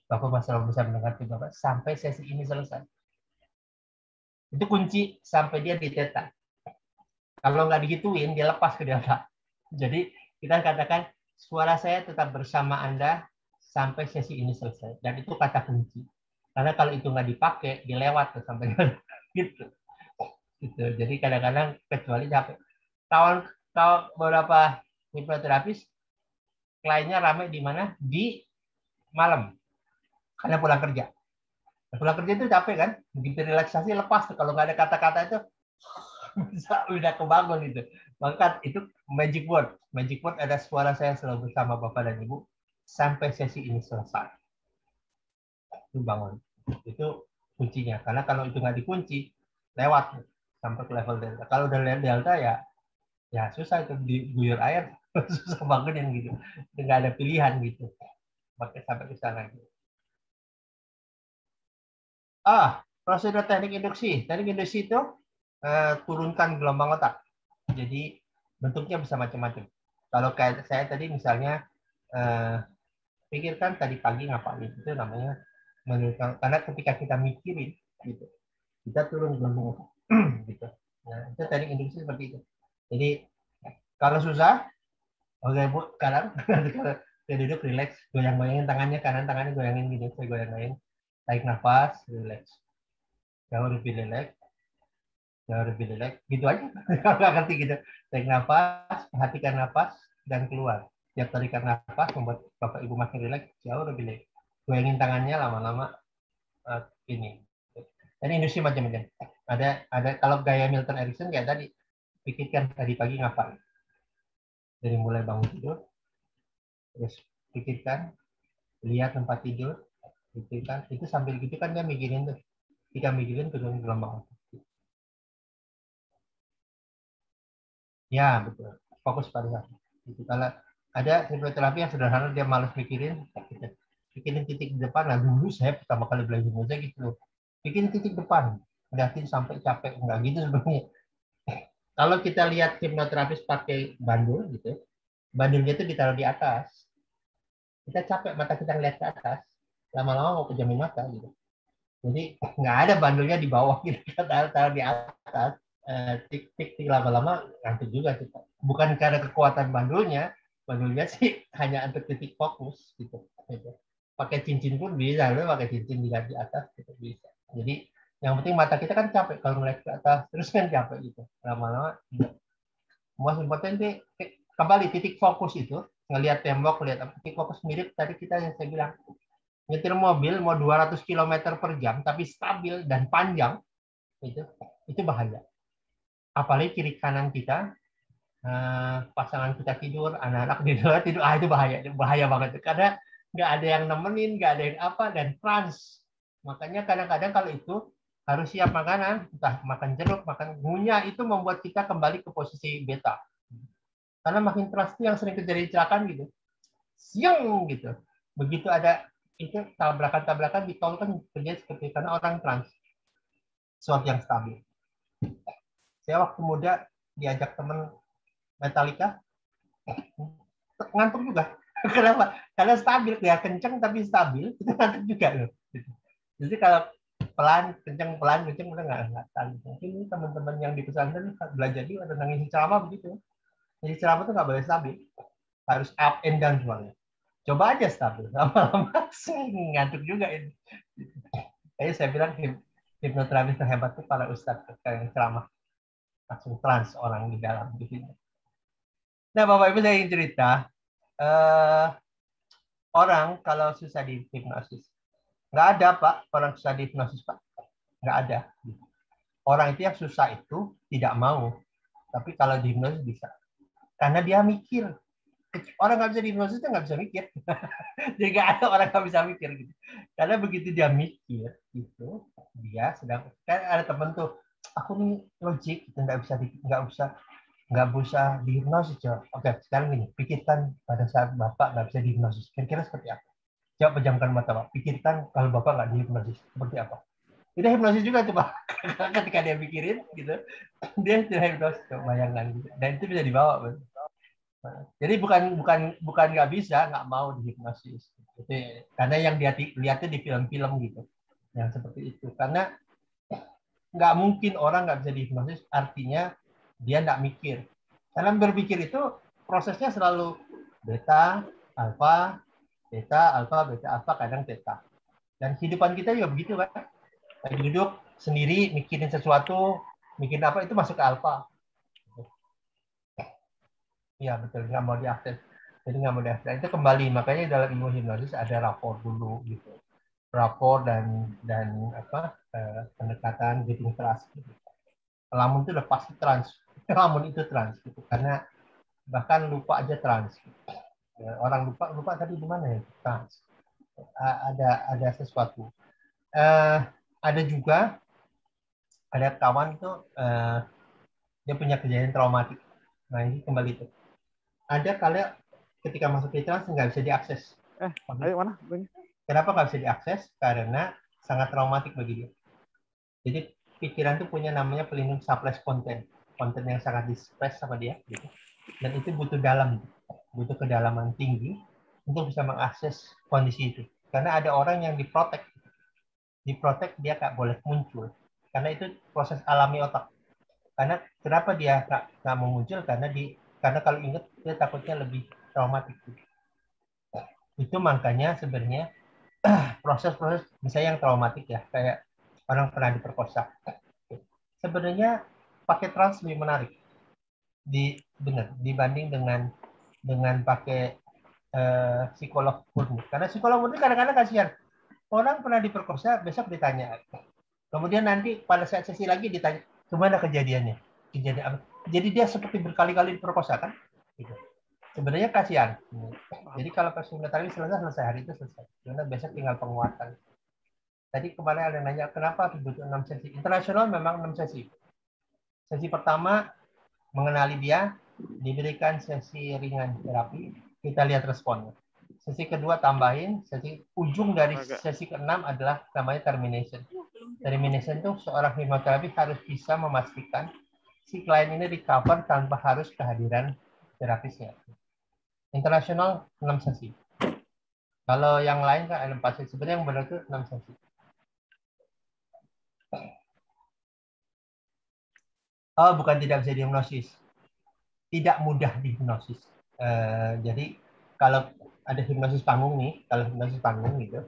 Bapak masih bisa mendengar di bapak sampai sesi ini selesai. Itu kunci sampai dia diteta. Kalau nggak digituin, dia lepas ke delta. Jadi kita katakan suara saya tetap bersama Anda sampai sesi ini selesai. Dan itu kata kunci. Karena kalau itu nggak dipakai, dilewat tuh sampai gitu. Gitu. Jadi kadang-kadang kecuali capek. Kawan beberapa hipnoterapis kliennya ramai di mana? Di malam. Karena pulang kerja. Pulang kerja itu capek kan? Begitu relaksasi lepas tuh. Kalau nggak ada kata-kata itu bisa udah kebangun itu. Maka itu magic word. Magic word ada suara saya selalu bersama Bapak dan Ibu sampai sesi ini selesai. Itu bangun. Itu kuncinya. Karena kalau itu nggak dikunci, lewat sampai ke level delta. Kalau udah level delta ya susah itu diguyur air, susah bangunin gitu. Nggak ada pilihan gitu. Pakai sampai ke sana gitu. Prosedur teknik induksi. Teknik induksi itu turunkan gelombang otak. Jadi bentuknya bisa macam-macam. Kalau kayak saya tadi misalnya pikirkan tadi pagi ngapain, itu namanya menurunkan. Karena ketika kita mikirin gitu, kita turun gelombang otak gitu. Nah, itu teknik induksi seperti itu. Jadi kalau susah, oke Bu, sekarang saya duduk relax, goyang-goyangin tangannya kanan, tangannya goyangin gitu, saya goyang-goyangin, tarik nafas, relax, jauh lebih relax, gitu aja. Kalau nggak ngerti gitu, tarik nafas, perhatikan nafas dan keluar. Tiap tarikan nafas membuat Bapak Ibu makin rileks, jauh lebih rileks. Goyangin tangannya lama-lama ini. Dan industri macam-macam. Ada kalau gaya Milton Erickson kayak tadi, pikirkan tadi pagi ngapain. Dari mulai bangun tidur, terus pikirkan, lihat tempat tidur, pikirkan. Itu sambil gitu kan dia mikirin tuh. Kita mikirin turun gelombang. Ya, betul. Fokus pada satu. Gitu. Kalau ada hipnoterapi yang sederhana, dia malas mikirin, bikin titik di depan. Nah, dulu saya pertama kali belajar hipnosis gitu. Bikin titik depan, lihatin sampai capek. Enggak gitu sebenarnya. Kalau kita lihat hipnoterapis pakai bandul gitu, bandulnya itu ditaruh di atas. Kita capek, mata kita ngeliat ke atas. Lama-lama mau pejamin mata gitu. Jadi nggak ada bandulnya di bawah, kita taruh di atas. tik-tik lama-lama ngantuk juga sih. Bukan karena kekuatan bandulnya sih hanya untuk titik fokus gitu. Pakai cincin pun bisa, pakai cincin di atas gitu bisa. Jadi yang penting mata kita kan capek kalau ngeliat ke atas terus kan capek gitu. Lama-lama most important kembali titik fokus itu ngelihat tembok, lihat apa, titik fokus mirip tadi kita yang saya bilang. Nyetir mobil mau 200 km per jam tapi stabil dan panjang itu bahaya. Apalagi kiri kanan kita, pasangan kita tidur, anak-anak tidur, itu bahaya banget karena nggak ada yang nemenin, nggak ada yang apa, dan trans. Makanya kadang-kadang kalau itu harus siap makanan, entah makan jeruk, makan ngunyah, itu membuat kita kembali ke posisi beta. Karena makin trans itu yang sering terjadi kecelakaan gitu, siang gitu. Begitu ada itu tabrakan-tabrakan di tol kan terjadi seperti itu karena orang trans, sesuatu yang stabil. Saya waktu muda diajak teman Metallica, ngantuk juga. Kenapa? Karena stabil, ya kenceng tapi stabil, itu ngantuk juga loh. Jadi kalau pelan, kenceng udah nggak tahan. Mungkin teman-teman yang di pesantren belajar dia ada nangis ceramah begitu. Jadi ceramah itu nggak boleh stabil, harus up and down semuanya. Coba aja stabil, lama-lama ngantuk juga ini. Jadi saya bilang hipnoterapis terhebat itu para ustadz yang ceramah langsung trans orang di dalam di sini. Nah, Bapak Ibu saya ingin cerita, orang kalau susah di hipnosis, nggak ada Pak orang susah di hipnosis Pak, nggak ada. Orang itu yang susah itu tidak mau, tapi kalau di hipnosis bisa, karena dia mikir. Orang nggak bisa di hipnosis itu nggak bisa mikir, jadi nggak ada orang nggak bisa mikir gitu. Karena begitu dia mikir itu, dia sedang kan ada temen tuh, aku nih logik, nggak bisa dihipnosis. Coba. Oke, sekarang gini, pikirkan pada saat Bapak nggak bisa dihipnosis. Kira-kira seperti apa? Coba pejamkan mata Pak. Pikirkan kalau Bapak nggak dihipnosis, seperti apa? Itu hipnosis juga tuh Pak. Ketika dia pikirin, gitu, dia sudah hipnosis. Coba bayangkan. Gitu. Dan itu bisa dibawa. Pak. Jadi bukan nggak bisa, nggak mau dihipnosis. Gitu. Karena yang dia lihatnya di film-film gitu. Yang seperti itu. Karena nggak mungkin orang nggak bisa dihipnosis, artinya dia nggak mikir. Dalam berpikir itu prosesnya selalu beta, alfa, beta, alfa, kadang theta. Dan kehidupan kita juga begitu kan. Lagi duduk sendiri, mikirin sesuatu, mikirin apa, itu masuk ke alfa. Iya betul, nggak mau diakses. Jadi nggak mau diakses. Itu kembali, makanya dalam ilmu hipnosis ada rapor dulu gitu. Rapor dan apa pendekatan getting trust. Gitu. Lamun itu udah pasti trans. Lamun itu trans gitu. Karena bahkan lupa aja trans. Ya, orang lupa tadi di mana ya trans. Ada sesuatu. Ada juga ada kawan itu dia punya kejadian traumatik. Nah ini kembali itu. Ada kali ketika masuk ke trans nggak bisa diakses. Ayo mana? Kenapa nggak bisa diakses? Karena sangat traumatik bagi dia. Jadi pikiran itu punya namanya pelindung suppress content yang sangat di-suppress sama dia. Gitu. Dan itu butuh kedalaman tinggi untuk bisa mengakses kondisi itu. Karena ada orang yang diprotek dia nggak boleh muncul. Karena itu proses alami otak. Karena kenapa dia nggak mau muncul? Karena kalau ingat dia takutnya lebih traumatik. Itu makanya sebenarnya proses-proses misalnya yang traumatik ya, kayak orang pernah diperkosa. Sebenarnya pakai trans lebih menarik dibanding dengan pakai psikolog murni. Karena psikolog murni kadang-kadang kasihan. Orang pernah diperkosa, besok ditanya. Kemudian nanti pada saat sesi lagi ditanya, gimana kejadiannya? Kejadian apa? Jadi dia seperti berkali-kali diperkosa kan? Gitu. Sebenarnya kasihan. Jadi kalau pas tadi selesai hari itu selesai. Karena besok tinggal penguatan. Tadi kemarin ada yang nanya, kenapa harus butuh 6 sesi? Internasional memang 6 sesi. Sesi pertama, mengenali dia, diberikan sesi ringan terapi, kita lihat responnya. Sesi kedua tambahin, sesi ujung dari sesi ke-6 adalah namanya termination. Termination itu seorang hipnoterapi harus bisa memastikan si klien ini recover tanpa harus kehadiran terapisnya. Internasional 6 sesi. Kalau yang lain kan ada 4 sesi. Sebenarnya yang benar itu 6 sesi. Oh, bukan tidak bisa dihipnosis. Tidak mudah dihipnosis. Jadi kalau ada hipnosis panggung nih, kalau hipnosis panggung gitu,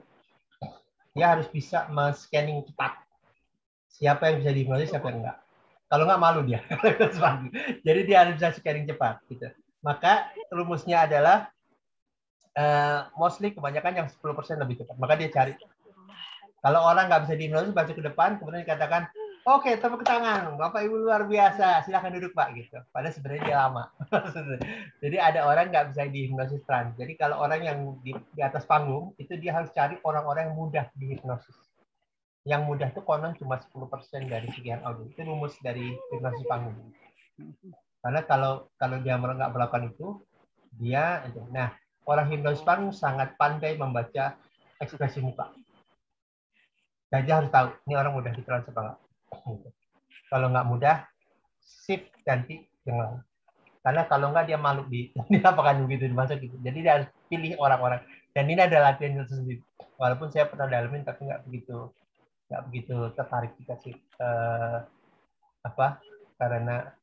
dia harus bisa men-scanning cepat. Siapa yang bisa dihipnosis, siapa yang enggak. Kalau enggak malu dia. Jadi dia harus bisa scanning cepat. Gitu. Maka rumusnya adalah mostly kebanyakan yang 10% lebih cepat. Maka dia cari. Kalau orang nggak bisa dihipnosis, baca ke depan, kemudian dikatakan, oke, tepuk tangan, Bapak Ibu luar biasa, silakan duduk Pak, gitu. Padahal sebenarnya dia lama. Jadi ada orang nggak bisa dihipnosis trans. Jadi kalau orang yang di atas panggung, itu dia harus cari orang-orang yang mudah dihipnosis. Yang mudah itu konon cuma 10% dari sekian audiens. Itu rumus dari hipnosis panggung. Karena kalau dia nggak melakukan itu, dia, nah, orang hipnosis panggung sangat pandai membaca ekspresi muka. Dan dia harus tahu, ini orang mudah ditrans apa enggak. Kalau nggak mudah, shift ganti yang lain. Karena kalau nggak dia malu di lapangan begitu dimasuk gitu. Jadi dia harus pilih orang-orang. Dan ini ada latihan tersendiri. Walaupun saya pernah dalamin, tapi nggak begitu tertarik dikasih karena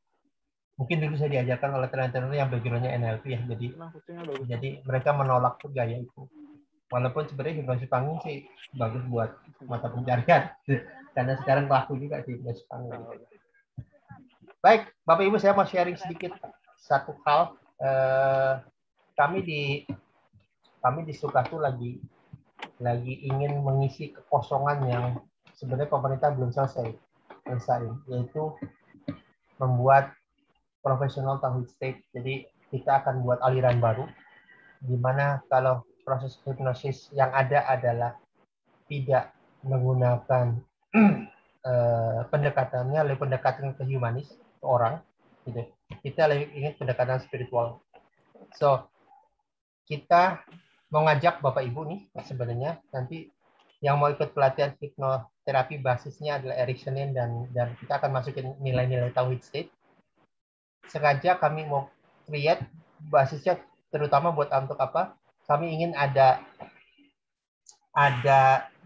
mungkin dulu saya diajarkan oleh trainer yang background-nya NLP ya. Jadi mereka menolak gaya itu. Walaupun sebenarnya hipnosis panggung sih bagus buat mata pencarian. Karena sekarang laku juga sih hipnosis panggung. Baik, Bapak Ibu, saya mau sharing sedikit satu hal. Kami di Sukatu lagi ingin mengisi kekosongan yang sebenarnya pemerintah belum selesai, yaitu membuat profesional tauhid state. Jadi kita akan buat aliran baru, di mana kalau proses hipnosis yang ada adalah tidak menggunakan pendekatannya lebih pendekatan ke humanis, ke orang, gitu. Kita lebih ingin pendekatan spiritual. So, kita mau ngajak Bapak Ibu nih, sebenarnya nanti yang mau ikut pelatihan hipnoterapi basisnya adalah Ericksonin dan kita akan masukin nilai-nilai tauhid state. Sengaja kami mau create basisnya terutama buat untuk apa? Kami ingin ada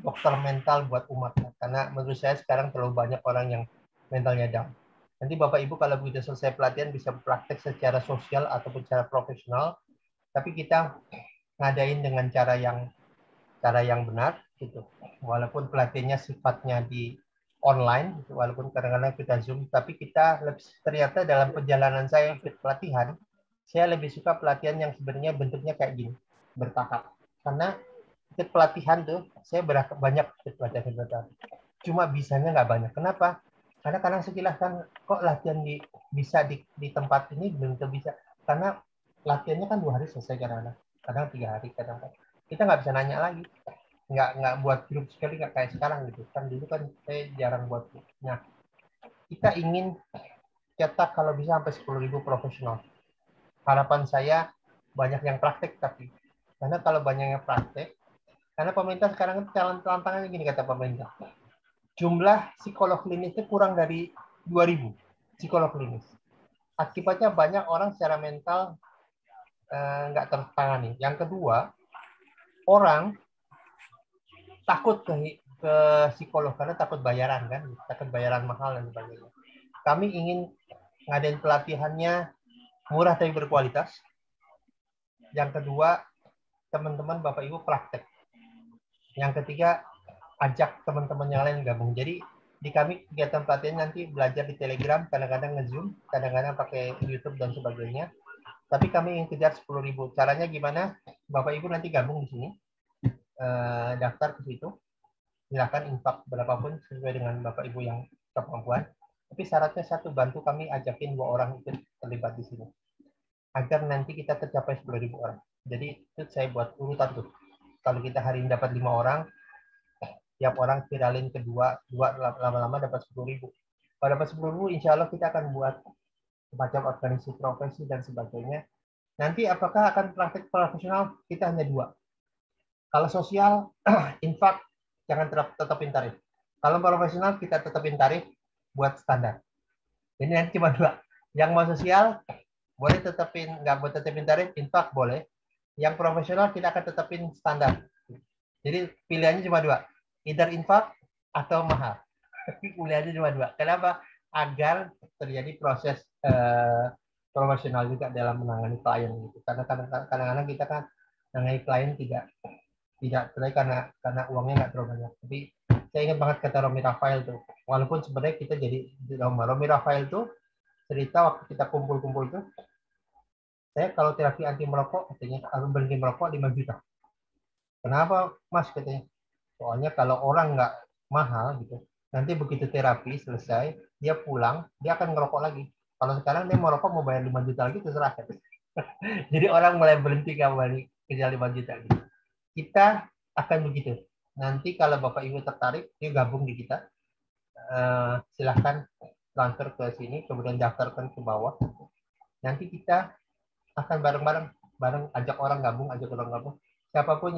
dokter mental buat umat, karena menurut saya sekarang terlalu banyak orang yang mentalnya down. Nanti Bapak Ibu kalau begitu selesai pelatihan bisa praktek secara sosial ataupun secara profesional, tapi kita ngadain dengan cara yang benar gitu. Walaupun pelatihannya sifatnya di online, gitu, walaupun kadang-kadang kita Zoom, tapi kita ternyata dalam perjalanan saya ikut pelatihan, saya lebih suka pelatihan yang sebenarnya bentuknya kayak gini, bertahap. Karena ikut pelatihan tuh, saya banyak ikut pelatihan. Cuma bisanya nggak banyak. Kenapa? Karena kadang sekilas kan, kok latihan bisa di tempat ini belum tentu bisa. Karena latihannya kan 2 hari selesai kadang-kadang. Kadang 3 hari, kadang-kadang. Kita nggak bisa nanya lagi. Nggak buat grup sekali, nggak kayak sekarang gitu. Kan dulu kan saya jarang buat grup. Nah, kita ingin cetak kalau bisa sampai 10.000 profesional. Harapan saya banyak yang praktek, tapi karena kalau banyak yang praktek, karena pemerintah sekarang tantangannya gini, kata pemerintah. Jumlah psikolog klinis itu kurang dari 2.000 psikolog klinis. Akibatnya banyak orang secara mental nggak tertangani. Yang kedua, orang takut ke psikolog karena takut bayaran kan, takut bayaran mahal dan sebagainya. Kami ingin ngadain pelatihannya murah tapi berkualitas. Yang kedua, teman-teman Bapak Ibu praktek. Yang ketiga, ajak teman-teman yang lain gabung. Jadi di kami kegiatan pelatihan nanti belajar di Telegram, kadang-kadang nge-Zoom, kadang-kadang pakai YouTube dan sebagainya. Tapi kami ingin kejar 10.000. Caranya gimana? Bapak Ibu nanti gabung di sini, daftar ke situ. Silakan infak berapapun sesuai dengan Bapak Ibu yang kemampuan. Tapi syaratnya satu, bantu kami ajakin 2 orang ikut terlibat di sini. Agar nanti kita tercapai 10.000 orang. Jadi itu saya buat urutan tuh. Kalau kita hari ini dapat 5 orang, tiap orang viralin kedua, lama-lama dapat 10.000. Kalau dapat 10.000, insya Allah kita akan buat semacam organisasi profesi dan sebagainya. Nanti apakah akan praktek profesional? Kita hanya 2. Kalau sosial, infak, jangan tetapin tarif. Kalau profesional, kita tetapin tarif buat standar. Jadi nanti cuma 2. Yang mau sosial, boleh tetapin, nggak boleh tetapin tarif, infak boleh. Yang profesional, kita akan tetapin standar. Jadi pilihannya cuma 2. Either infak atau mahal. Pilihannya cuma 2. Kenapa? agar terjadi proses profesional juga dalam menangani klien gitu. Karena kadang-kadang kita kan menangani klien tidak terlalu karena uangnya nggak terlalu banyak. Tapi saya ingat banget kata Romi Rafael tuh. Walaupun sebenarnya kita jadi Romi Rafael tuh cerita waktu kita kumpul-kumpul tuh, saya kalau terapi anti merokok katanya aku berhenti merokok 5 juta. Kenapa Mas katanya? Soalnya kalau orang nggak mahal gitu, nanti begitu terapi selesai, dia pulang, dia akan ngerokok lagi. Kalau sekarang dia mau rokok mau bayar 5 juta lagi terserah. Jadi orang mulai berhenti kembali kerja 5 juta gitu. Kita akan begitu. Nanti kalau Bapak Ibu tertarik, dia gabung di kita. Silahkan transfer ke sini, kemudian daftarkan ke bawah. Nanti kita akan bareng ajak orang gabung. Siapapun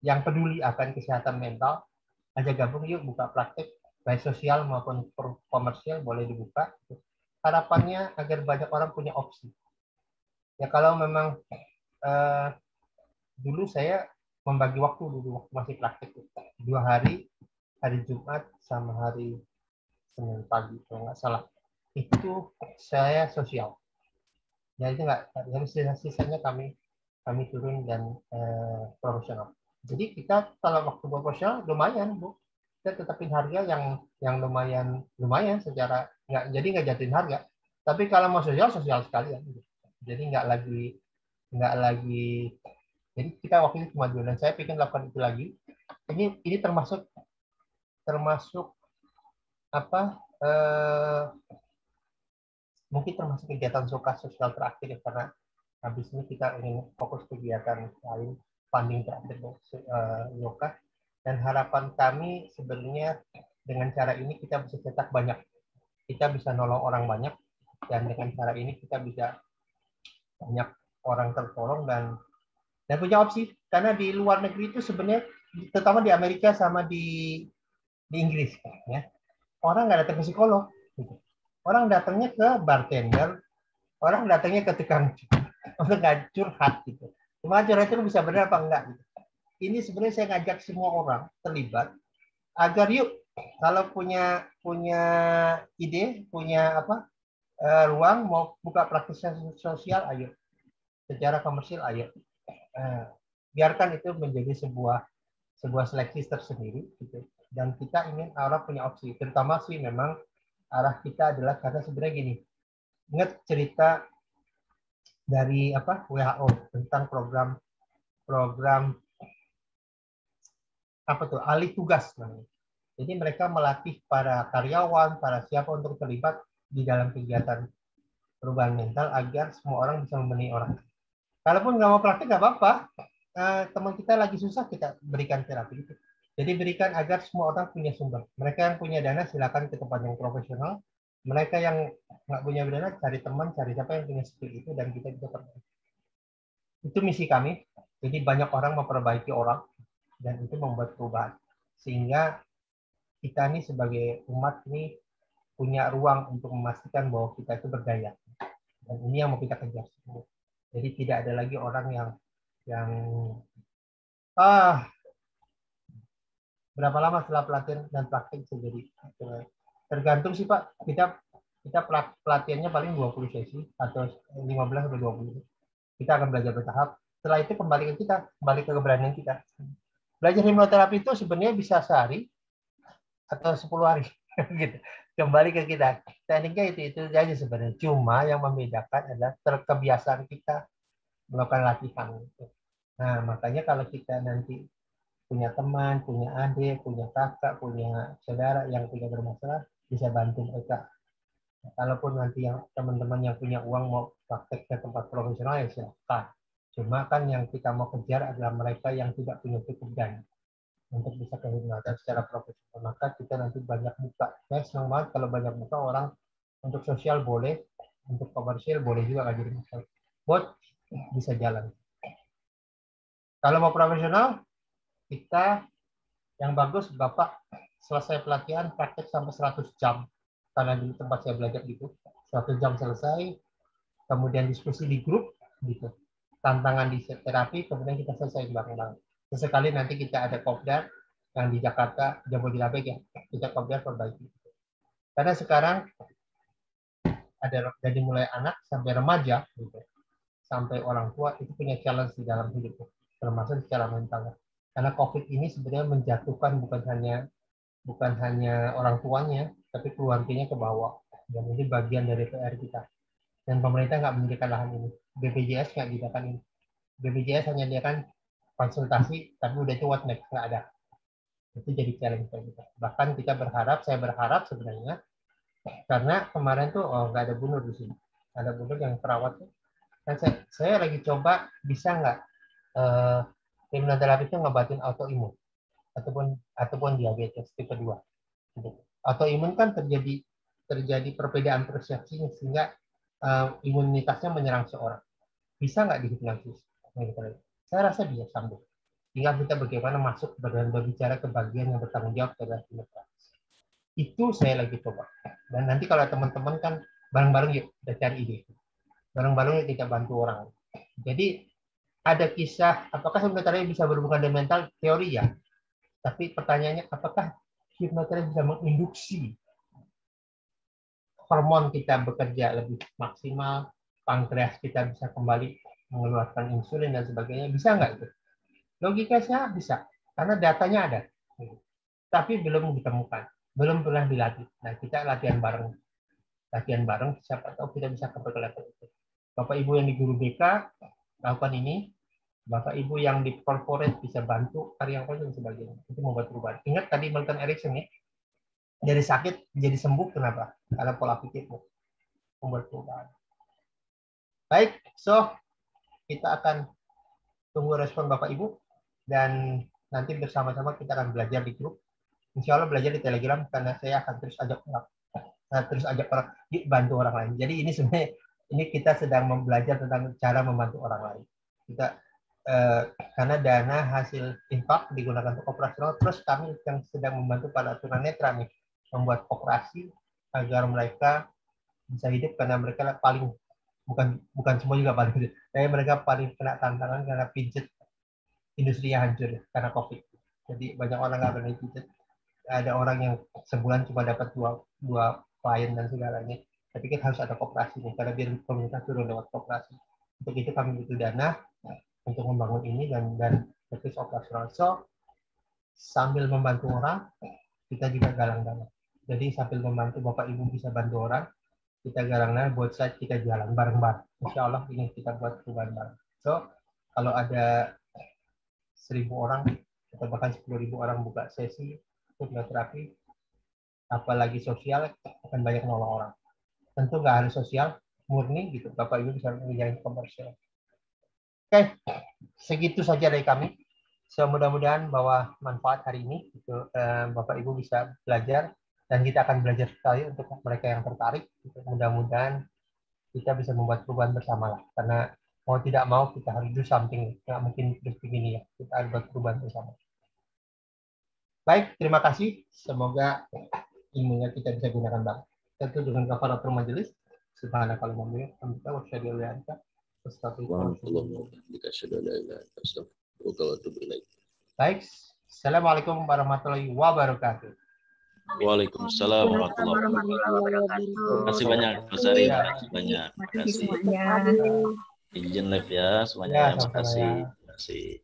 yang peduli akan kesehatan mental, ajak gabung yuk buka praktek baik sosial maupun komersial boleh dibuka. Harapannya agar banyak orang punya opsi. Ya kalau memang dulu saya membagi waktu dulu masih praktek 2 hari Jumat sama hari Senin pagi kalau nggak salah itu saya sosial. Ya itu nggak, sisanya kami turun dan profesional. Jadi kita kalau waktu profesional lumayan Bu, kita tetapin harga yang lumayan secara nggak jatuhin harga. Tapi kalau mau sosial sekalian. Jadi nggak lagi. Jadi kita waktu itu cuma 2 dan saya pikir lakukan itu lagi. Ini termasuk apa? Mungkin termasuk kegiatan sosial terakhir ya, karena habis ini kita ingin fokus kegiatan lain, funding terakhir Yoka. Dan harapan kami sebenarnya dengan cara ini kita bisa cetak banyak, kita bisa nolong orang banyak, dan dengan cara ini kita bisa banyak orang tertolong dan punya opsi. Karena di luar negeri itu sebenarnya, terutama di Amerika sama di Inggris, ya orang nggak datang ke psikolog, gitu. Orang datangnya ke bartender, orang datangnya ke tukang untuk nggak curhat gitu. Cuma curhat itu bisa benar apa enggak gitu. Ini sebenarnya saya ngajak semua orang terlibat agar yuk kalau punya ide, punya ruang mau buka praktis sosial, ayo. Secara komersil, ayo. Biarkan itu menjadi sebuah seleksi tersendiri gitu. Dan kita ingin orang punya opsi. Terutama sih memang arah kita adalah karena sebenarnya gini. Ingat cerita dari WHO tentang program apa tuh, alih tugas namanya. Jadi mereka melatih para karyawan, para siapa untuk terlibat di dalam kegiatan perubahan mental agar semua orang bisa membenahi orang. Kalaupun nggak mau praktik nggak apa-apa, teman kita lagi susah kita berikan terapi itu. Jadi berikan agar semua orang punya sumber. Mereka yang punya dana silakan ke tempat yang profesional. Mereka yang nggak punya dana cari teman, cari siapa yang punya skill itu dan kita bisa perbaiki. Itu misi kami. Jadi banyak orang memperbaiki orang dan itu membuat perubahan. Sehingga kita ini sebagai umat ini punya ruang untuk memastikan bahwa kita itu berdaya. Dan ini yang mau kita kejar. Jadi tidak ada lagi orang yang berapa lama setelah pelatihan dan praktik bisa jadi. Tergantung sih Pak, kita pelatihannya paling 20 sesi atau 15 atau 20. Kita akan belajar bertahap. Setelah itu kembali ke keberanian kita. Belajar hipnoterapi itu sebenarnya bisa sehari atau 10 hari gitu. Kembali ke kita. Tekniknya itu aja sebenarnya. Cuma yang membedakan adalah kebiasaan kita melakukan latihan. Nah, makanya kalau kita nanti punya teman, punya adik, punya kakak, punya saudara yang punya bermasalah, bisa bantu mereka. Nah, kalaupun nanti yang teman-teman yang punya uang mau praktek ke tempat profesional ya silakan. Cuma kan yang kita mau kejar adalah mereka yang tidak punya cukup dana untuk bisa ke hipnotis secara profesional. Maka kita nanti banyak buka. Saya senang banget kalau banyak buka orang untuk sosial boleh, untuk komersial boleh juga nggak jadi masalah. Buat bisa jalan. Kalau mau profesional, kita yang bagus Bapak selesai pelatihan praktek sampai 100 jam. Karena di tempat saya belajar gitu. 100 jam selesai, kemudian diskusi di grup gitu. Tantangan di terapi, kemudian kita selesai bareng-bareng. Sesekali nanti kita ada kopdar yang di Jakarta, Jabodetabek ya. Kita kopdar perbaiki. Karena sekarang ada dari mulai anak sampai remaja, gitu, sampai orang tua itu punya challenge di dalam hidupnya, termasuk secara mental. Karena COVID ini sebenarnya menjatuhkan bukan hanya orang tuanya, tapi keluarganya ke bawah. Dan ini bagian dari PR kita. Dan pemerintah nggak menyediakan lahan ini. BPJS nggak menyediakan ini. BPJS hanya menyediakan konsultasi, tapi udah itu what next, nggak ada. Itu jadi challenge kita. Bahkan saya berharap sebenarnya, karena kemarin tuh nggak ada bunur di sini. Ada bunur yang perawat tuh. Dan saya lagi coba bisa nggak imunoterapi itu ngebatin autoimun ataupun diabetes tipe 2. Autoimun kan terjadi perbedaan persepsinya sehingga imunitasnya menyerang seorang. Bisa nggak dihipnosis? Saya rasa bisa sambung. Tinggal kita bagaimana masuk dan berbicara ke bagian yang bertanggung jawab terhadap imunitas. Itu saya lagi coba. Dan nanti kalau teman-teman kan bareng-bareng yuk kita cari ide. Bareng-bareng yuk kita bantu orang. Jadi ada kisah, apakah hipnoterapi bisa berhubungan dengan mental? Teori ya. Tapi pertanyaannya, apakah hipnoterapi bisa menginduksi hormon kita bekerja lebih maksimal, pankreas kita bisa kembali mengeluarkan insulin dan sebagainya? Bisa nggak itu? Logikanya bisa, karena datanya ada. Tapi belum ditemukan, belum pernah dilatih. Nah, kita latihan bareng, siapa tahu kita bisa ke level itu. Bapak Ibu yang di guru BK, lakukan ini. Bapak Ibu yang di corporate bisa bantu karyawan dan sebagainya. Itu membuat perubahan. Ingat tadi Milton Erickson ya, dari sakit jadi sembuh, kenapa? Karena pola pikirmu membuat perubahan. Baik, so kita akan tunggu respon Bapak Ibu dan nanti bersama-sama kita akan belajar di grup. Insya Allah belajar di Telegram karena saya akan terus ajak orang yuk bantu orang lain. Jadi ini sebenarnya kita sedang belajar tentang cara membantu orang lain. Kita karena dana hasil infak digunakan untuk operasional, terus kami yang sedang membantu para tunanetra nih membuat koperasi agar mereka bisa hidup, karena mereka paling bukan semua juga paling hidup, tapi mereka paling kena tantangan karena pijet industrinya hancur karena COVID. Jadi banyak orang nggak berani pijet. Ada orang yang sebulan cuma dapat dua klien dan segalanya. Tapi kita harus ada koperasi nih, karena biar komunitas turun lewat koperasi. Untuk itu kami butuh dana untuk membangun ini dan terus operasional. So, sambil membantu orang, kita juga galang dana. Jadi sambil membantu Bapak Ibu bisa bantu orang, kita galang dana buat saat kita jalan bareng-bareng. Insya Allah ini kita buat perubahan bareng. So, kalau ada 1.000 orang atau bahkan 10.000 orang buka sesi hipnoterapi, apalagi sosial, akan banyak nolong orang. Tentu nggak harus sosial, murni gitu. Bapak Ibu bisa menjalani komersial. Oke, segitu saja dari kami. So, mudah-mudahan bahwa manfaat hari ini itu Bapak Ibu bisa belajar dan kita akan belajar sekali untuk mereka yang tertarik. Mudah-mudahan kita bisa membuat perubahan bersama lah. Karena mau tidak mau kita harus do something. Nggak mungkin terus begini ya. Kita harus buat perubahan bersama. Baik, terima kasih. Semoga ilmunya kita bisa gunakan banget. Tentu dengan kafaratul majelis. Subhanakallahumma wa bihamdika. Baik, assalamualaikum warahmatullahi wabarakatuh. Waalaikumsalam warahmatullahi wabarakatuh. Terima kasih banyak, Mas Ari. Terima kasih banyak. Terima kasih. Izin live ya semuanya. Terima kasih.